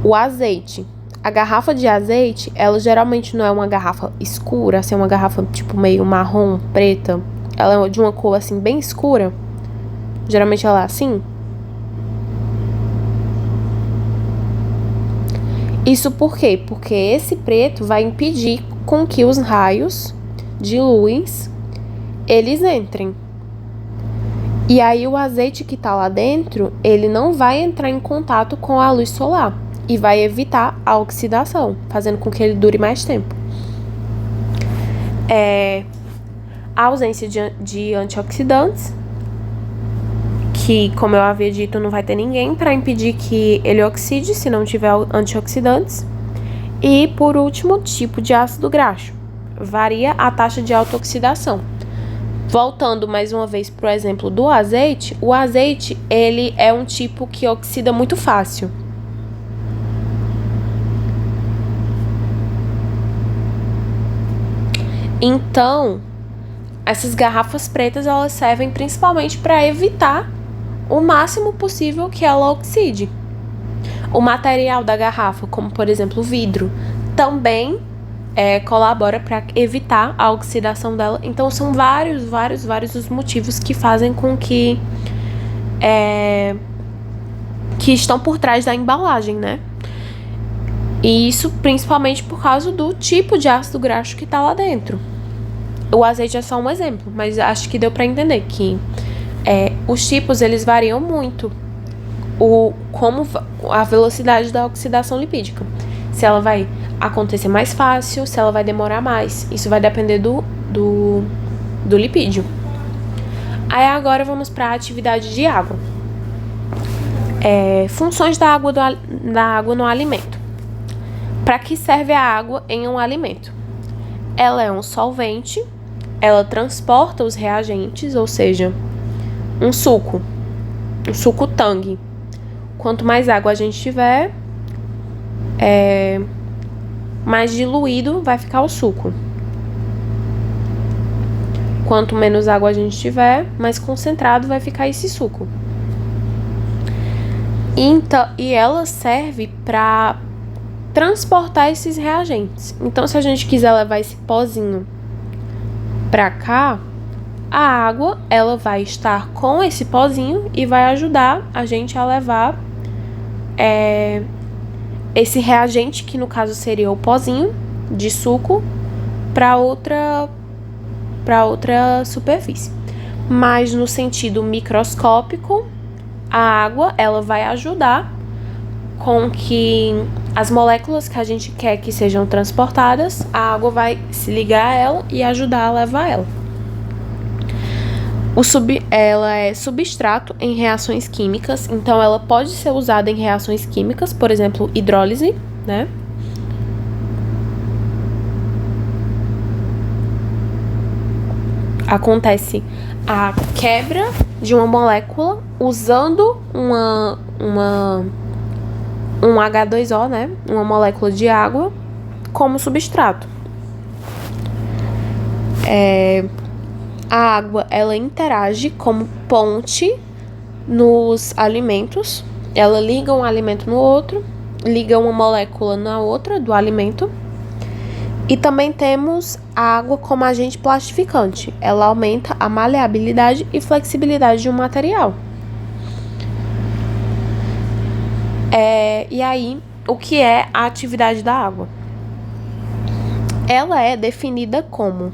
O azeite. A garrafa de azeite, ela geralmente não é uma garrafa escura, assim, é uma garrafa tipo meio marrom, preta. Ela é de uma cor assim bem escura. Geralmente ela é assim. Isso por quê? Porque esse preto vai impedir com que os raios de luz eles entrem. E aí o azeite que tá lá dentro, ele não vai entrar em contato com a luz solar. E vai evitar a oxidação, fazendo com que ele dure mais tempo. A ausência de antioxidantes, que, como eu havia dito, não vai ter ninguém para impedir que ele oxide, se não tiver antioxidantes. E, por último, tipo de ácido graxo. Varia a taxa de autooxidação. Voltando mais uma vez para o exemplo do azeite, o azeite, ele é um tipo que oxida muito fácil. Então, essas garrafas pretas, elas servem principalmente para evitar o máximo possível que ela oxide. O material da garrafa, como por exemplo o vidro, também colabora para evitar a oxidação dela. Então, são vários os motivos que fazem com que estão por trás da embalagem, né? E isso principalmente por causa do tipo de ácido graxo que tá lá dentro. O azeite é só um exemplo, mas acho que deu para entender que os tipos, eles variam muito. Como a velocidade da oxidação lipídica. Se ela vai acontecer mais fácil, se ela vai demorar mais. Isso vai depender do lipídio. Aí agora vamos para a atividade de água. Funções da água no alimento. Para que serve a água em um alimento? Ela é um solvente, ela transporta os reagentes, ou seja, um suco tangue. Quanto mais água a gente tiver, mais diluído vai ficar o suco. Quanto menos água a gente tiver, mais concentrado vai ficar esse suco. E ela serve para transportar esses reagentes. Então, se a gente quiser levar esse pozinho para cá, a água, ela vai estar com esse pozinho e vai ajudar a gente a levar esse reagente, que no caso seria o pozinho de suco, para outra superfície. Mas no sentido microscópico, a água, ela vai ajudar com que as moléculas que a gente quer que sejam transportadas, a água vai se ligar a ela e ajudar a levar ela. Ela é substrato em reações químicas, então ela pode ser usada em reações químicas, por exemplo, hidrólise, né? Acontece a quebra de uma molécula usando um H2O, né? Uma molécula de água como substrato. A água, ela interage como ponte nos alimentos. Ela liga um alimento no outro, liga uma molécula na outra do alimento. E também temos a água como agente plastificante. Ela aumenta a maleabilidade e flexibilidade de um material. E aí, o que é a atividade da água? Ela é definida como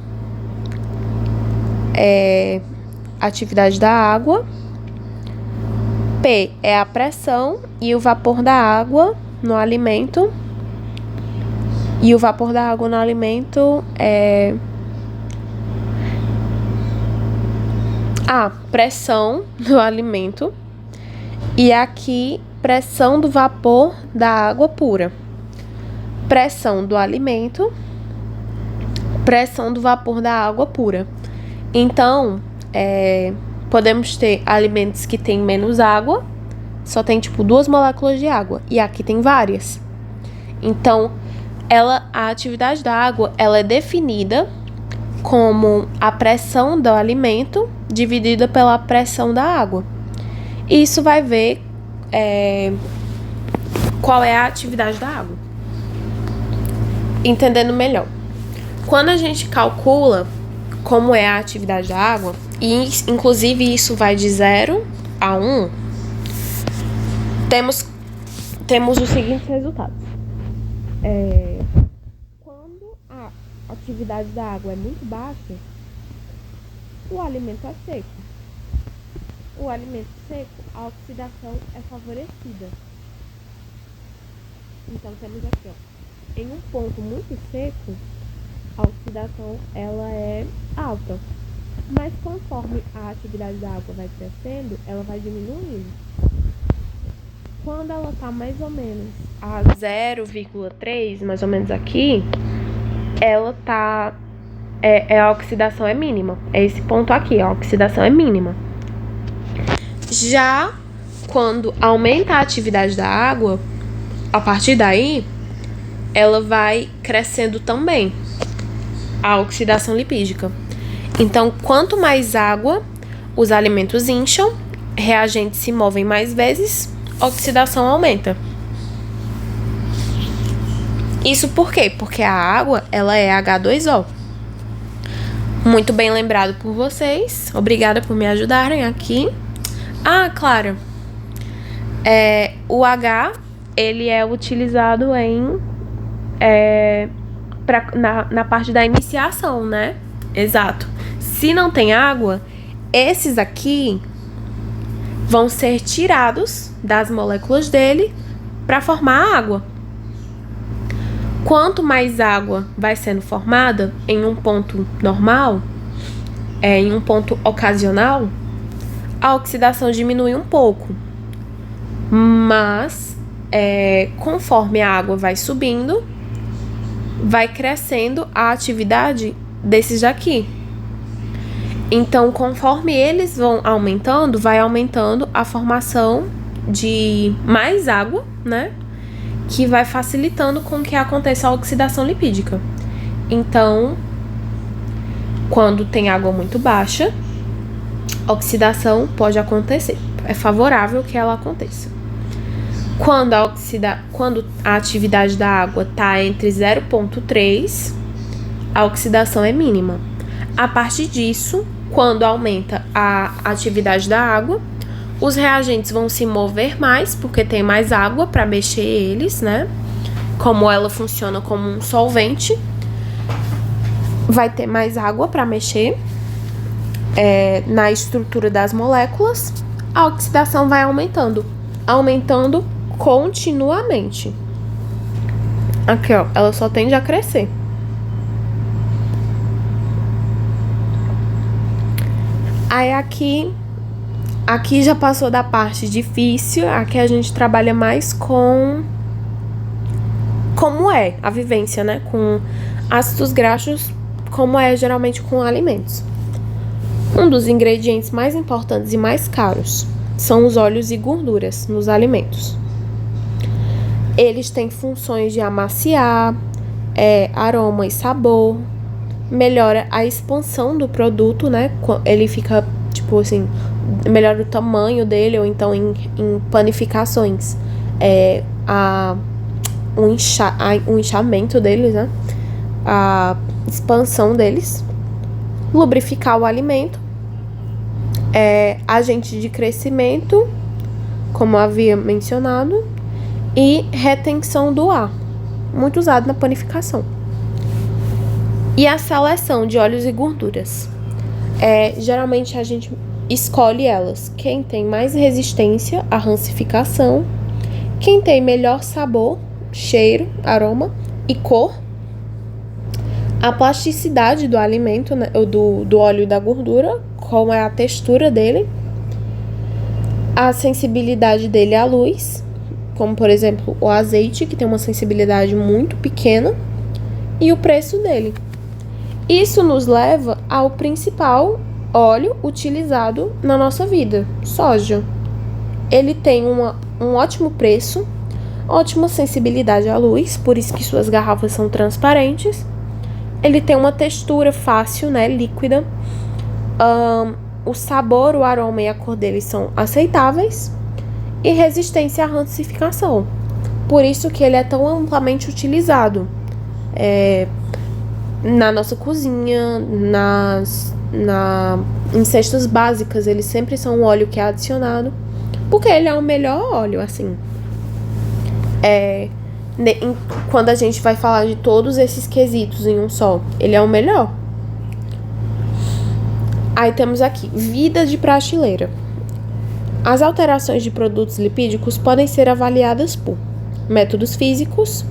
atividade da água. P é a pressão e o vapor da água no alimento. E o vapor da água no alimento é a pressão do alimento. E aqui, pressão do vapor da água pura. Pressão do alimento, pressão do vapor da água pura. Então, podemos ter alimentos que têm menos água, só tem tipo 2 moléculas de água, e aqui tem várias. Então, a atividade da água, ela é definida como a pressão do alimento dividida pela pressão da água. E isso vai ver qual é a atividade da água. Entendendo melhor. Quando a gente calcula como é a atividade da água, e inclusive isso vai de 0 a 1, temos os seguintes resultados. Quando a atividade da água é muito baixa, o alimento é seco. O alimento seco, a oxidação é favorecida. Então temos aqui, em um ponto muito seco, a oxidação ela é alta, mas conforme a atividade da água vai crescendo, ela vai diminuindo. Quando ela está mais ou menos a 0,3, mais ou menos aqui, ela tá a oxidação é mínima. É esse ponto aqui, a oxidação é mínima. Já quando aumenta a atividade da água, a partir daí, ela vai crescendo também, a oxidação lipídica. Então, quanto mais água os alimentos incham, reagentes se movem mais vezes, oxidação aumenta. Isso por quê? Porque a água, ela é H2O. Muito bem lembrado por vocês. Obrigada por me ajudarem aqui. Ah, claro. O H, ele é utilizado na parte da iniciação, né? Exato. Se não tem água, esses aqui vão ser tirados das moléculas dele para formar a água. Quanto mais água vai sendo formada em um ponto normal, em um ponto ocasional, a oxidação diminui um pouco. Mas, conforme a água vai subindo, vai crescendo a atividade desses daqui. Então, conforme eles vão aumentando, vai aumentando a formação de mais água, né? Que vai facilitando com que aconteça a oxidação lipídica. Então, quando tem água muito baixa, oxidação pode acontecer. É favorável que ela aconteça. Quando a atividade da água está entre 0,3, a oxidação é mínima. A partir disso, quando aumenta a atividade da água, os reagentes vão se mover mais, porque tem mais água para mexer eles, né? Como ela funciona como um solvente, vai ter mais água para mexer na estrutura das moléculas. A oxidação vai aumentando continuamente. Aqui, ó, ela só tende a crescer. Aí aqui já passou da parte difícil, aqui a gente trabalha mais com como é a vivência, né? Com ácidos graxos, como é geralmente com alimentos. Um dos ingredientes mais importantes e mais caros são os óleos e gorduras nos alimentos. Eles têm funções de amaciar, aroma e sabor, melhora a expansão do produto, né? Ele fica, tipo assim, melhora o tamanho dele, ou então em panificações, o inchamento deles, né? A expansão deles, lubrificar o alimento, agente de crescimento, como havia mencionado, e retenção do ar, muito usado na panificação. E a seleção de óleos e gorduras. Geralmente a gente escolhe elas. Quem tem mais resistência à rancificação, quem tem melhor sabor, cheiro, aroma e cor, a plasticidade do alimento, né, do óleo e da gordura, como é a textura dele, a sensibilidade dele à luz, como por exemplo o azeite, que tem uma sensibilidade muito pequena, e o preço dele. Isso nos leva ao principal óleo utilizado na nossa vida, soja. Ele tem um ótimo preço, ótima sensibilidade à luz, por isso que suas garrafas são transparentes. Ele tem uma textura fácil, né, líquida. O sabor, o aroma e a cor dele são aceitáveis. E resistência à rancificação. Por isso que ele é tão amplamente utilizado na nossa cozinha, em cestas básicas. Eles sempre são um óleo que é adicionado, porque ele é o melhor óleo, assim. Quando a gente vai falar de todos esses quesitos em um só, ele é o melhor. Aí temos aqui, vida de prateleira. As alterações de produtos lipídicos podem ser avaliadas por métodos físicos,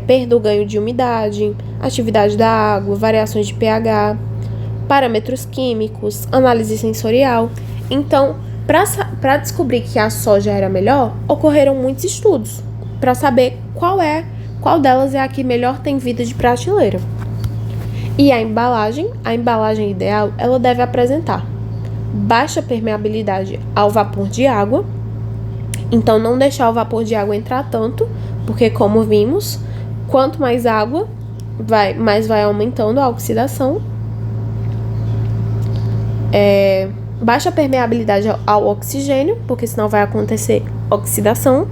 perda ou ganho de umidade, atividade da água, variações de pH, parâmetros químicos, análise sensorial. Então, para descobrir que a soja era melhor, ocorreram muitos estudos para saber qual delas é a que melhor tem vida de prateleira. E a embalagem ideal, ela deve apresentar baixa permeabilidade ao vapor de água. Então, não deixar o vapor de água entrar tanto, porque como vimos, quanto mais água, mais vai aumentando a oxidação. Baixa permeabilidade ao oxigênio, porque senão vai acontecer oxidação.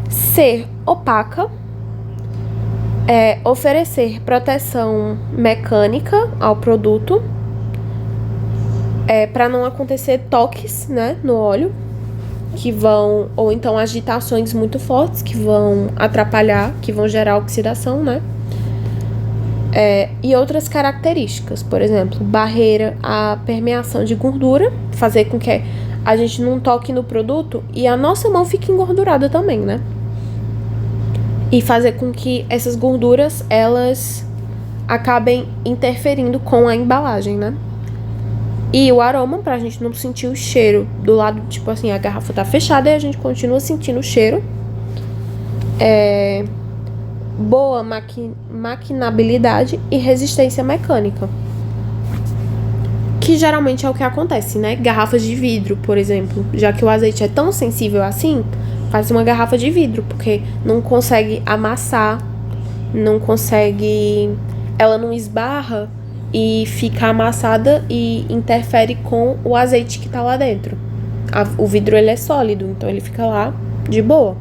Ser opaca. Oferecer proteção mecânica ao produto, para não acontecer toques, né, no óleo, ou então agitações muito fortes que vão atrapalhar, que vão gerar oxidação, né? E outras características, por exemplo, barreira à permeação de gordura, fazer com que a gente não toque no produto e a nossa mão fique engordurada também, né? E fazer com que essas gorduras, elas acabem interferindo com a embalagem, né? E o aroma, pra gente não sentir o cheiro do lado, tipo assim, a garrafa tá fechada e a gente continua sentindo o cheiro. Boa maquinabilidade e resistência mecânica. Que geralmente é o que acontece, né? Garrafas de vidro, por exemplo. Já que o azeite é tão sensível assim, faz uma garrafa de vidro, porque não consegue amassar, ela não esbarra e fica amassada e interfere com o azeite que tá lá dentro. O vidro, ele é sólido, então ele fica lá de boa.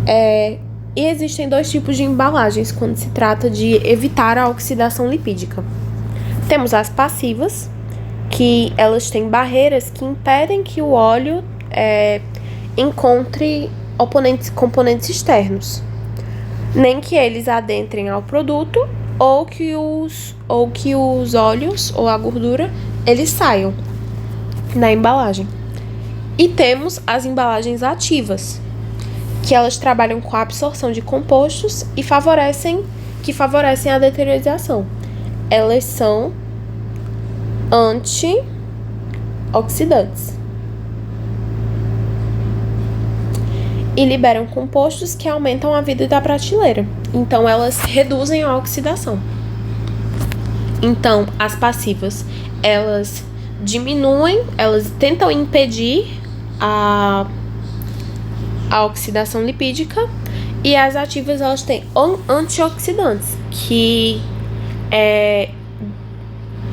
E existem dois tipos de embalagens quando se trata de evitar a oxidação lipídica. Temos as passivas, que elas têm barreiras que impedem que o óleo encontre componentes externos, nem que eles adentrem ao produto ou que os óleos ou a gordura eles saiam da embalagem. E temos as embalagens ativas, que elas trabalham com a absorção de compostos e favorecem a deterioração. Elas são antioxidantes e liberam compostos que aumentam a vida da prateleira. Então, elas reduzem a oxidação. Então, as passivas, elas diminuem, elas tentam impedir a oxidação lipídica, e as ativas, elas têm antioxidantes, que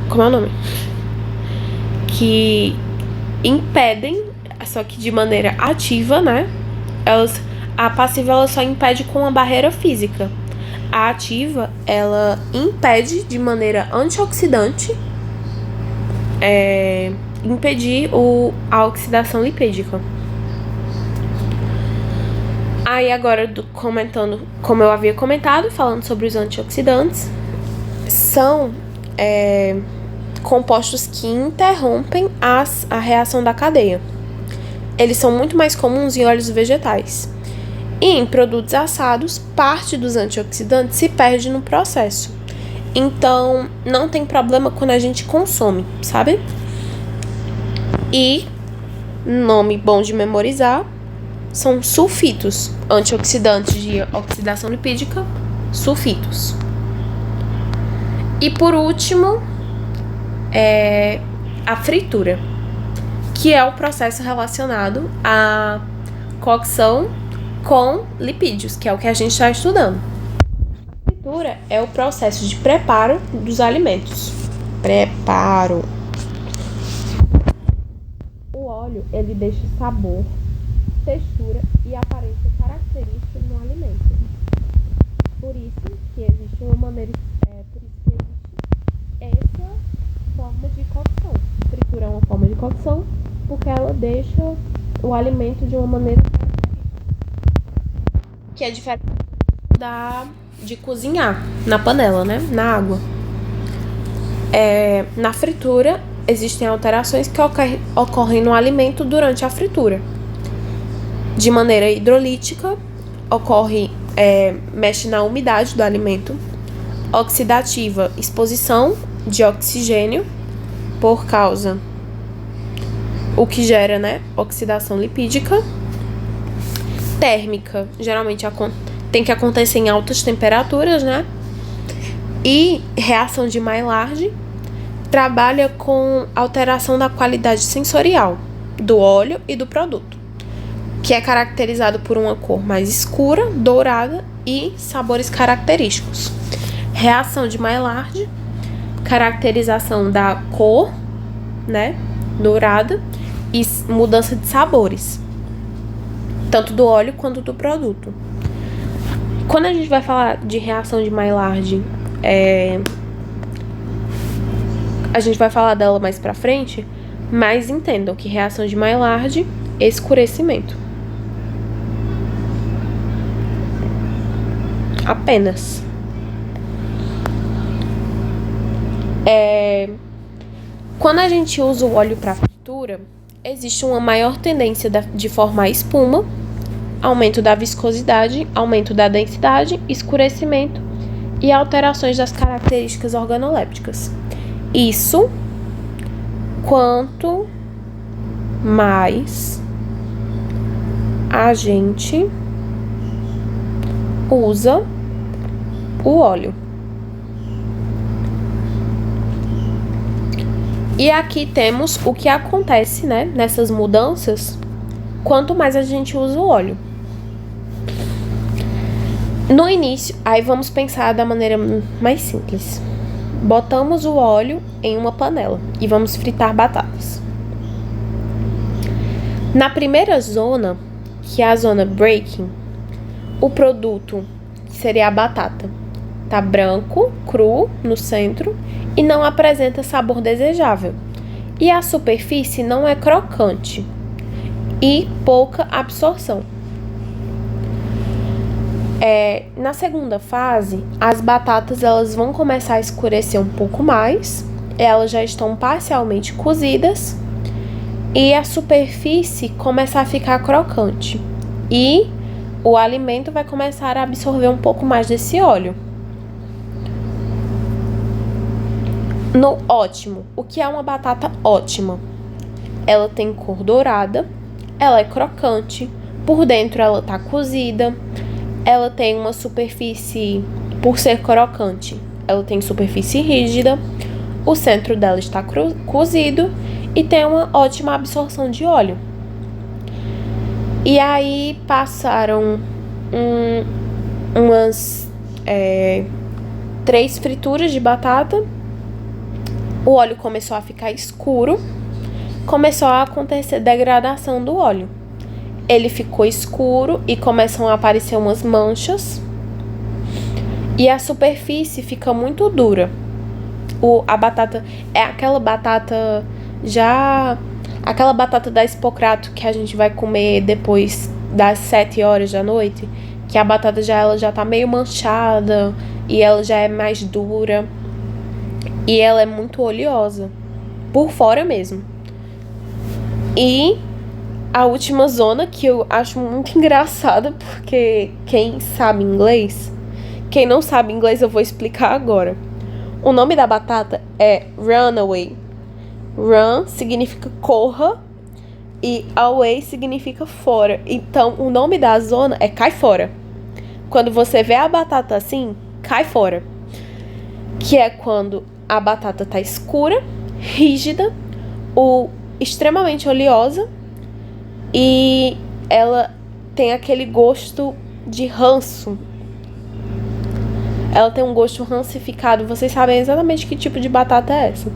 como é o nome? Que impedem, só que de maneira ativa, né? A passiva, ela só impede com uma barreira física. A ativa, ela impede de maneira antioxidante impedir a oxidação lipídica. Aí agora, comentando, como eu havia comentado, falando sobre os antioxidantes, são compostos que interrompem a reação da cadeia. Eles são muito mais comuns em óleos vegetais. E em produtos assados, parte dos antioxidantes se perde no processo. Então, não tem problema quando a gente consome, sabe? E, nome bom de memorizar, são sulfitos, antioxidantes de oxidação lipídica, sulfitos. E por último, a fritura, que é o processo relacionado à cocção com lipídios, que é o que a gente está estudando. A fritura é o processo de preparo dos alimentos. Preparo. O óleo, ele deixa sabor, textura e aparência característica no alimento. Por isso que existe essa forma de cocção. Fritura é uma forma de cocção porque ela deixa o alimento de uma maneira que é diferente de cozinhar na panela, né? Na água. Na fritura, existem alterações que ocorrem no alimento durante a fritura. De maneira hidrolítica, mexe na umidade do alimento. Oxidativa, exposição de oxigênio por causa o que gera, né, oxidação lipídica. Térmica, geralmente tem que acontecer em altas temperaturas, né? E reação de Maillard trabalha com alteração da qualidade sensorial do óleo e do produto, que é caracterizado por uma cor mais escura, dourada e sabores característicos. Reação de Maillard, caracterização da cor, né, dourada, e mudança de sabores, tanto do óleo quanto do produto. Quando a gente vai falar de reação de Maillard, a gente vai falar dela mais pra frente, mas entendam que reação de Maillard é escurecimento. Apenas. Quando a gente usa o óleo para fritura, existe uma maior tendência de formar espuma, aumento da viscosidade, aumento da densidade, escurecimento e alterações das características organolépticas. Isso quanto mais a gente usa o óleo. E aqui temos o que acontece, né, nessas mudanças, quanto mais a gente usa o óleo. No início, aí vamos pensar da maneira mais simples. Botamos o óleo em uma panela e vamos fritar batatas. Na primeira zona, que é a zona breaking, o produto, que seria a batata, tá branco, cru no centro e não apresenta sabor desejável. E a superfície não é crocante e pouca absorção. Na segunda fase, as batatas elas vão começar a escurecer um pouco mais, elas já estão parcialmente cozidas e a superfície começar a ficar crocante. E o alimento vai começar a absorver um pouco mais desse óleo. No ótimo, o que é uma batata ótima? Ela tem cor dourada, ela é crocante, por dentro ela tá cozida, ela tem uma superfície, por ser crocante, ela tem superfície rígida, o centro dela está cozido e tem uma ótima absorção de óleo. E aí passaram umas 3 frituras de batata, o óleo começou a ficar escuro, começou a acontecer degradação do óleo. Ele ficou escuro e começam a aparecer umas manchas. E a superfície fica muito dura. A batata é aquela batata aquela batata da Hipocrato que a gente vai comer depois das 7 horas da noite, que a batata ela já tá meio manchada e ela já é mais dura. E ela é muito oleosa, por fora mesmo. E a última zona, que eu acho muito engraçada, porque quem sabe inglês, quem não sabe inglês eu vou explicar agora. O nome da batata é runaway. Run significa corra e away significa fora. Então, o nome da zona é cai fora. Quando você vê a batata assim, cai fora. Que é quando a batata tá escura, rígida, extremamente oleosa e ela tem aquele gosto de ranço. Ela tem um gosto rancificado. Vocês sabem exatamente que tipo de batata é essa.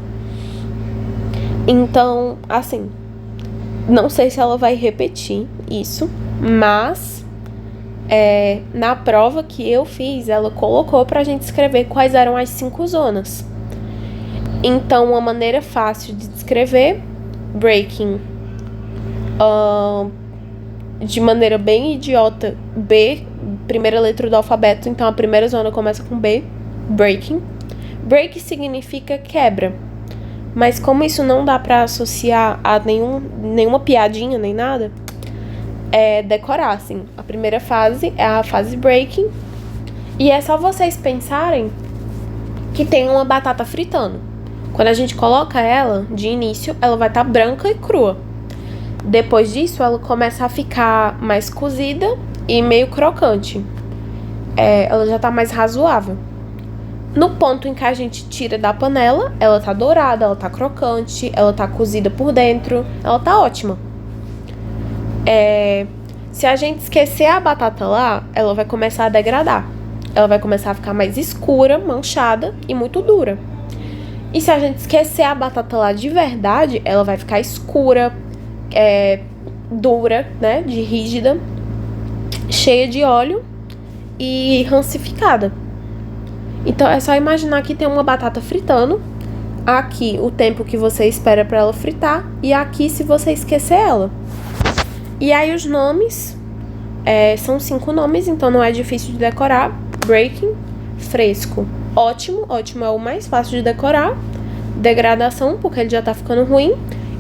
Então, assim, não sei se ela vai repetir isso, mas na prova que eu fiz, ela colocou pra gente escrever quais eram as 5 zonas. Então, uma maneira fácil de descrever, breaking, de maneira bem idiota, B, primeira letra do alfabeto, então a primeira zona começa com B, breaking. Break significa quebra, mas como isso não dá pra associar a nenhuma piadinha, nem nada, é decorar, assim. A primeira fase é a fase breaking, e é só vocês pensarem que tem uma batata fritando. Quando a gente coloca ela, de início, ela vai estar branca e crua. Depois disso, ela começa a ficar mais cozida e meio crocante. Ela já tá mais razoável. No ponto em que a gente tira da panela, ela tá dourada, ela tá crocante, ela tá cozida por dentro, ela tá ótima. Se a gente esquecer a batata lá, ela vai começar a degradar. Ela vai começar a ficar mais escura, manchada e muito dura. E se a gente esquecer a batata lá de verdade, ela vai ficar escura, dura, né, de rígida, cheia de óleo e rancificada. Então é só imaginar que tem uma batata fritando, aqui o tempo que você espera para ela fritar e aqui se você esquecer ela. E aí os nomes, são 5 nomes, então não é difícil de decorar. Breaking, fresco, ótimo é o mais fácil de decorar. Degradação, porque ele já tá ficando ruim.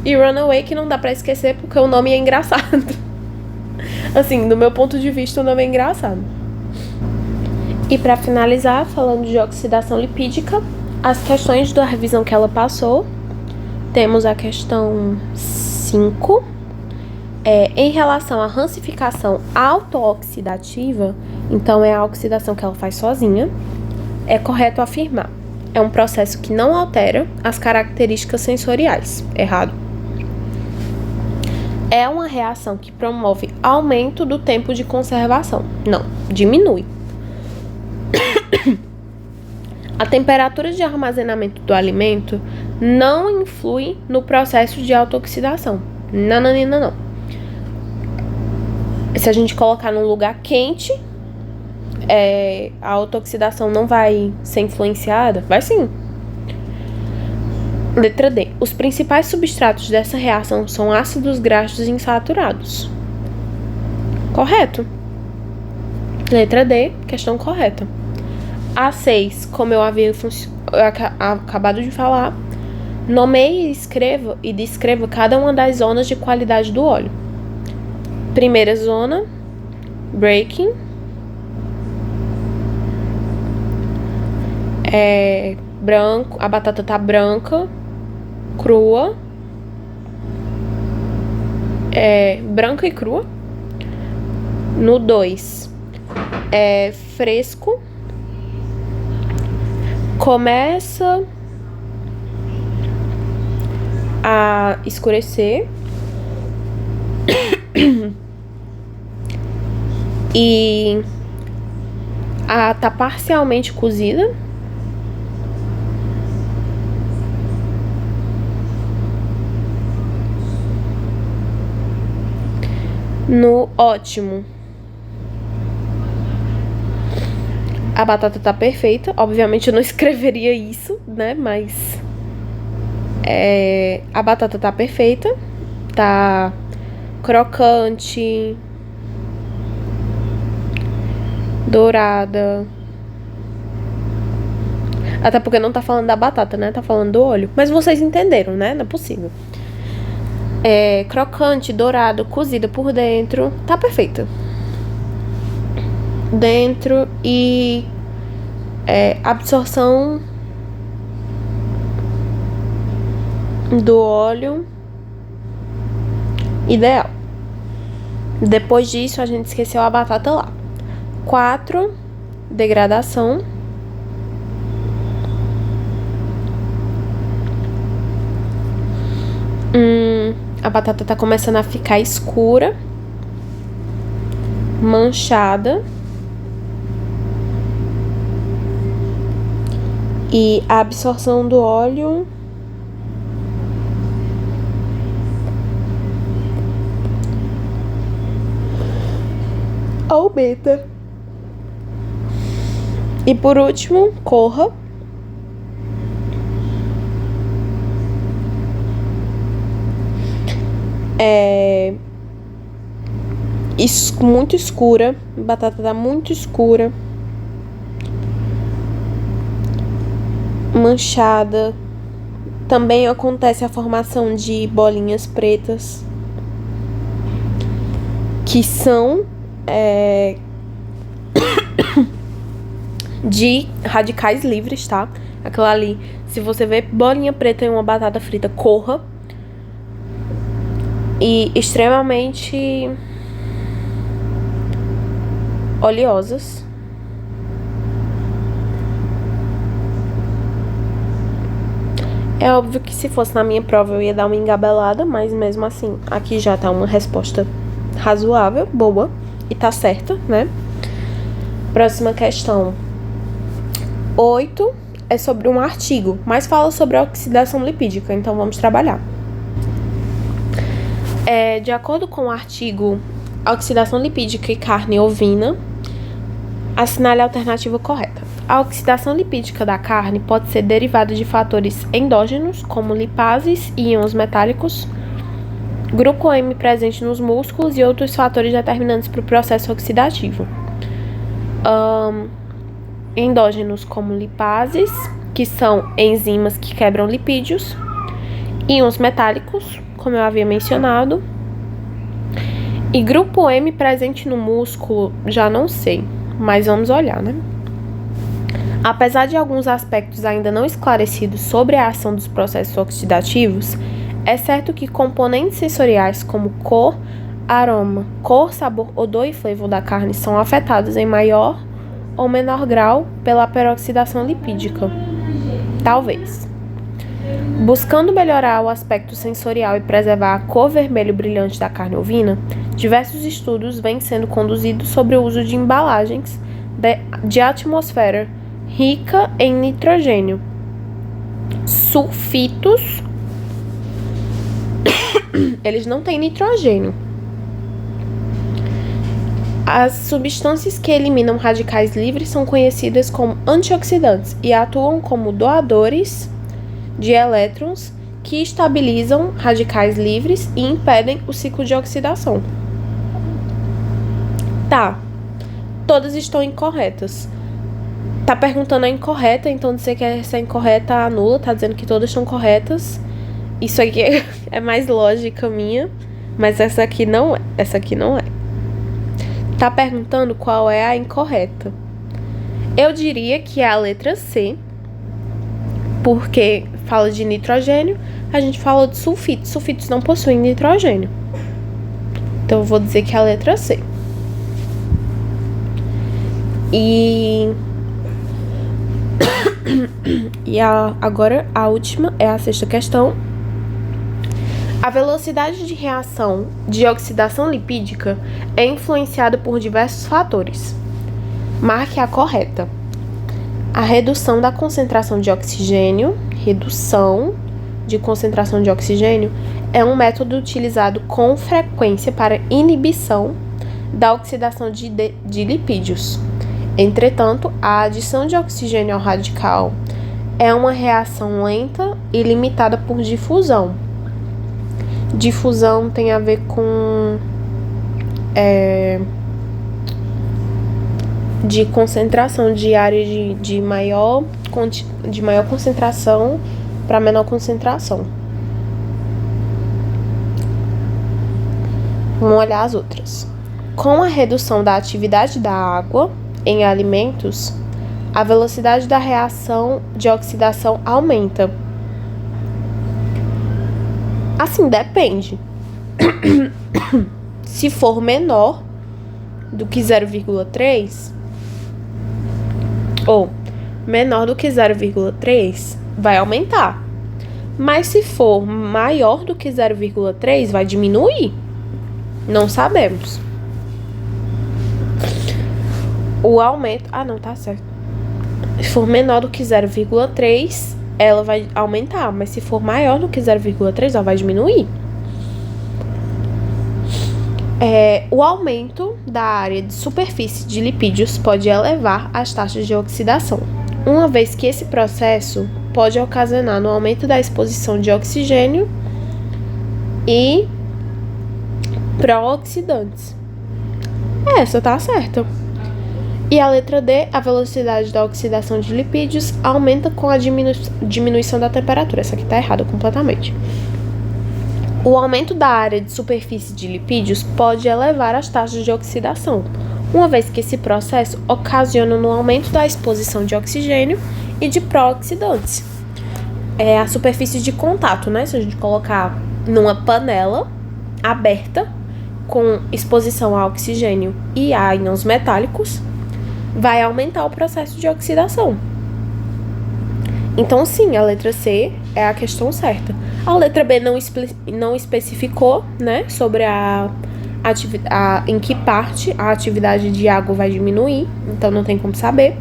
E runaway, que não dá pra esquecer porque o nome é engraçado. Assim, do meu ponto de vista, o nome é engraçado. E pra finalizar, falando de oxidação lipídica, as questões da revisão que ela passou, temos a questão 5. Em relação à rancificação autooxidativa, então é a oxidação que ela faz sozinha, é correto afirmar: é um processo que não altera as características sensoriais. Errado. É uma reação que promove aumento do tempo de conservação. Não, diminui. A temperatura de armazenamento do alimento não influi no processo de autooxidação. Não. Se a gente colocar num lugar quente, a autooxidação não vai ser influenciada? Vai sim. Letra D. Os principais substratos dessa reação são ácidos graxos insaturados. Correto. Letra D, questão correta. A6, como eu havia acabado de falar, Nomeie e descreva cada uma das zonas de qualidade do óleo. Primeira zona, breaking. Branco, a batata tá branca, crua. Branca e crua. No 2, fresco. Começa a escurecer e tá parcialmente cozida. No ótimo, a batata tá perfeita. Obviamente eu não escreveria isso, né? Mas a batata tá perfeita, tá crocante, dourada. Até porque não tá falando da batata, né? Tá falando do óleo. Mas vocês entenderam, né? Não é possível. Crocante, dourado, cozida por dentro. Tá perfeita. Dentro e absorção do óleo ideal. Depois disso, a gente esqueceu a batata lá. 4, degradação. A batata tá começando a ficar escura, manchada. E a absorção do óleo aumenta. E por último, corra. Muito escura. A batata tá muito escura. Manchada. Também acontece a formação de bolinhas pretas, que são de radicais livres, tá? Aquela ali, se você vê bolinha preta em uma batata frita, corra. E extremamente oleosas. É óbvio que se fosse na minha prova eu ia dar uma engabelada, mas mesmo assim, aqui já tá uma resposta razoável, boa, e tá certa, né? Próxima questão. 8 é sobre um artigo, mas fala sobre a oxidação lipídica, então vamos trabalhar. De acordo com o artigo Oxidação lipídica e carne ovina, assinale a alternativa correta. A oxidação lipídica da carne pode ser derivada de fatores endógenos, como lipases e íons metálicos, grupo M presente nos músculos e outros fatores determinantes para o processo oxidativo. Endógenos como lipases, que são enzimas que quebram lipídios, íons metálicos, como eu havia mencionado, e grupo M presente no músculo, já não sei, mas vamos olhar, né? Apesar de alguns aspectos ainda não esclarecidos sobre a ação dos processos oxidativos, é certo que componentes sensoriais como cor, aroma, cor, sabor, odor e flavor da carne são afetados em maior ou menor grau pela peroxidação lipídica. Talvez. Buscando melhorar o aspecto sensorial e preservar a cor vermelho brilhante da carne ovina, diversos estudos vêm sendo conduzidos sobre o uso de embalagens de atmosfera rica em nitrogênio, sulfitos. Eles não têm nitrogênio. As substâncias que eliminam radicais livres são conhecidas como antioxidantes e atuam como doadores de elétrons que estabilizam radicais livres e impedem o ciclo de oxidação. Tá, todas estão incorretas. Tá perguntando a incorreta, então dizer que essa incorreta anula, tá dizendo que todas estão corretas. Isso aqui é mais lógica minha, mas essa aqui não é. Essa aqui não é. Tá perguntando qual é a incorreta. Eu diria que é a letra C, porque fala de nitrogênio, a gente fala de sulfitos. Sulfitos não possuem nitrogênio. Então eu vou dizer que é a letra C. Agora a última é a sexta questão. A velocidade de reação de oxidação lipídica é influenciada por diversos fatores. Marque a correta. A redução da concentração de oxigênio. Redução de concentração de oxigênio é um método utilizado com frequência para inibição da oxidação de lipídios. Entretanto, a adição de oxigênio ao radical é uma reação lenta e limitada por difusão. Difusão tem a ver com de concentração de área de maior concentração para menor concentração. Vamos olhar as outras. Com a redução da atividade da água em alimentos, a velocidade da reação de oxidação aumenta. Assim, depende. Se for menor do que 0,3 ou menor do que 0,3, vai aumentar. Mas se for maior do que 0,3, vai diminuir. Não sabemos. O aumento... não, tá certo. Se for menor do que 0,3, ela vai aumentar. Mas se for maior do que 0,3, ela vai diminuir. O aumento da área de superfície de lipídios pode elevar as taxas de oxidação, uma vez que esse processo pode ocasionar no aumento da exposição de oxigênio e pró-oxidantes. Essa tá certa. E a letra D, a velocidade da oxidação de lipídios aumenta com a diminuição da temperatura. Essa aqui tá errada completamente. O aumento da área de superfície de lipídios pode elevar as taxas de oxidação, uma vez que esse processo ocasiona no aumento da exposição de oxigênio e de pró-oxidantes. É a superfície de contato, né? Se a gente colocar numa panela aberta com exposição a oxigênio e a íons metálicos, vai aumentar o processo de oxidação. Então, sim, a letra C é a questão certa. A letra B não especificou, né, sobre em que parte a atividade de água vai diminuir, então não tem como saber.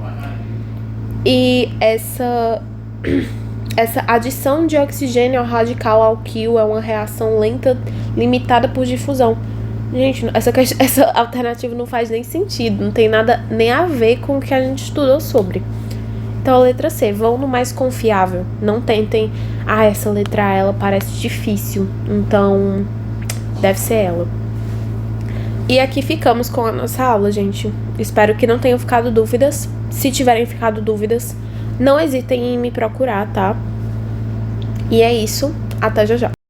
E essa adição de oxigênio ao radical alquil é uma reação lenta limitada por difusão. Gente, essa alternativa não faz nem sentido, não tem nada nem a ver com o que a gente estudou sobre. Então, a letra C, vão no mais confiável. Não tentem, essa letra A, ela parece difícil, então deve ser ela. E aqui ficamos com a nossa aula, gente. Espero que não tenham ficado dúvidas. Se tiverem ficado dúvidas, não hesitem em me procurar, tá? E é isso, até já já.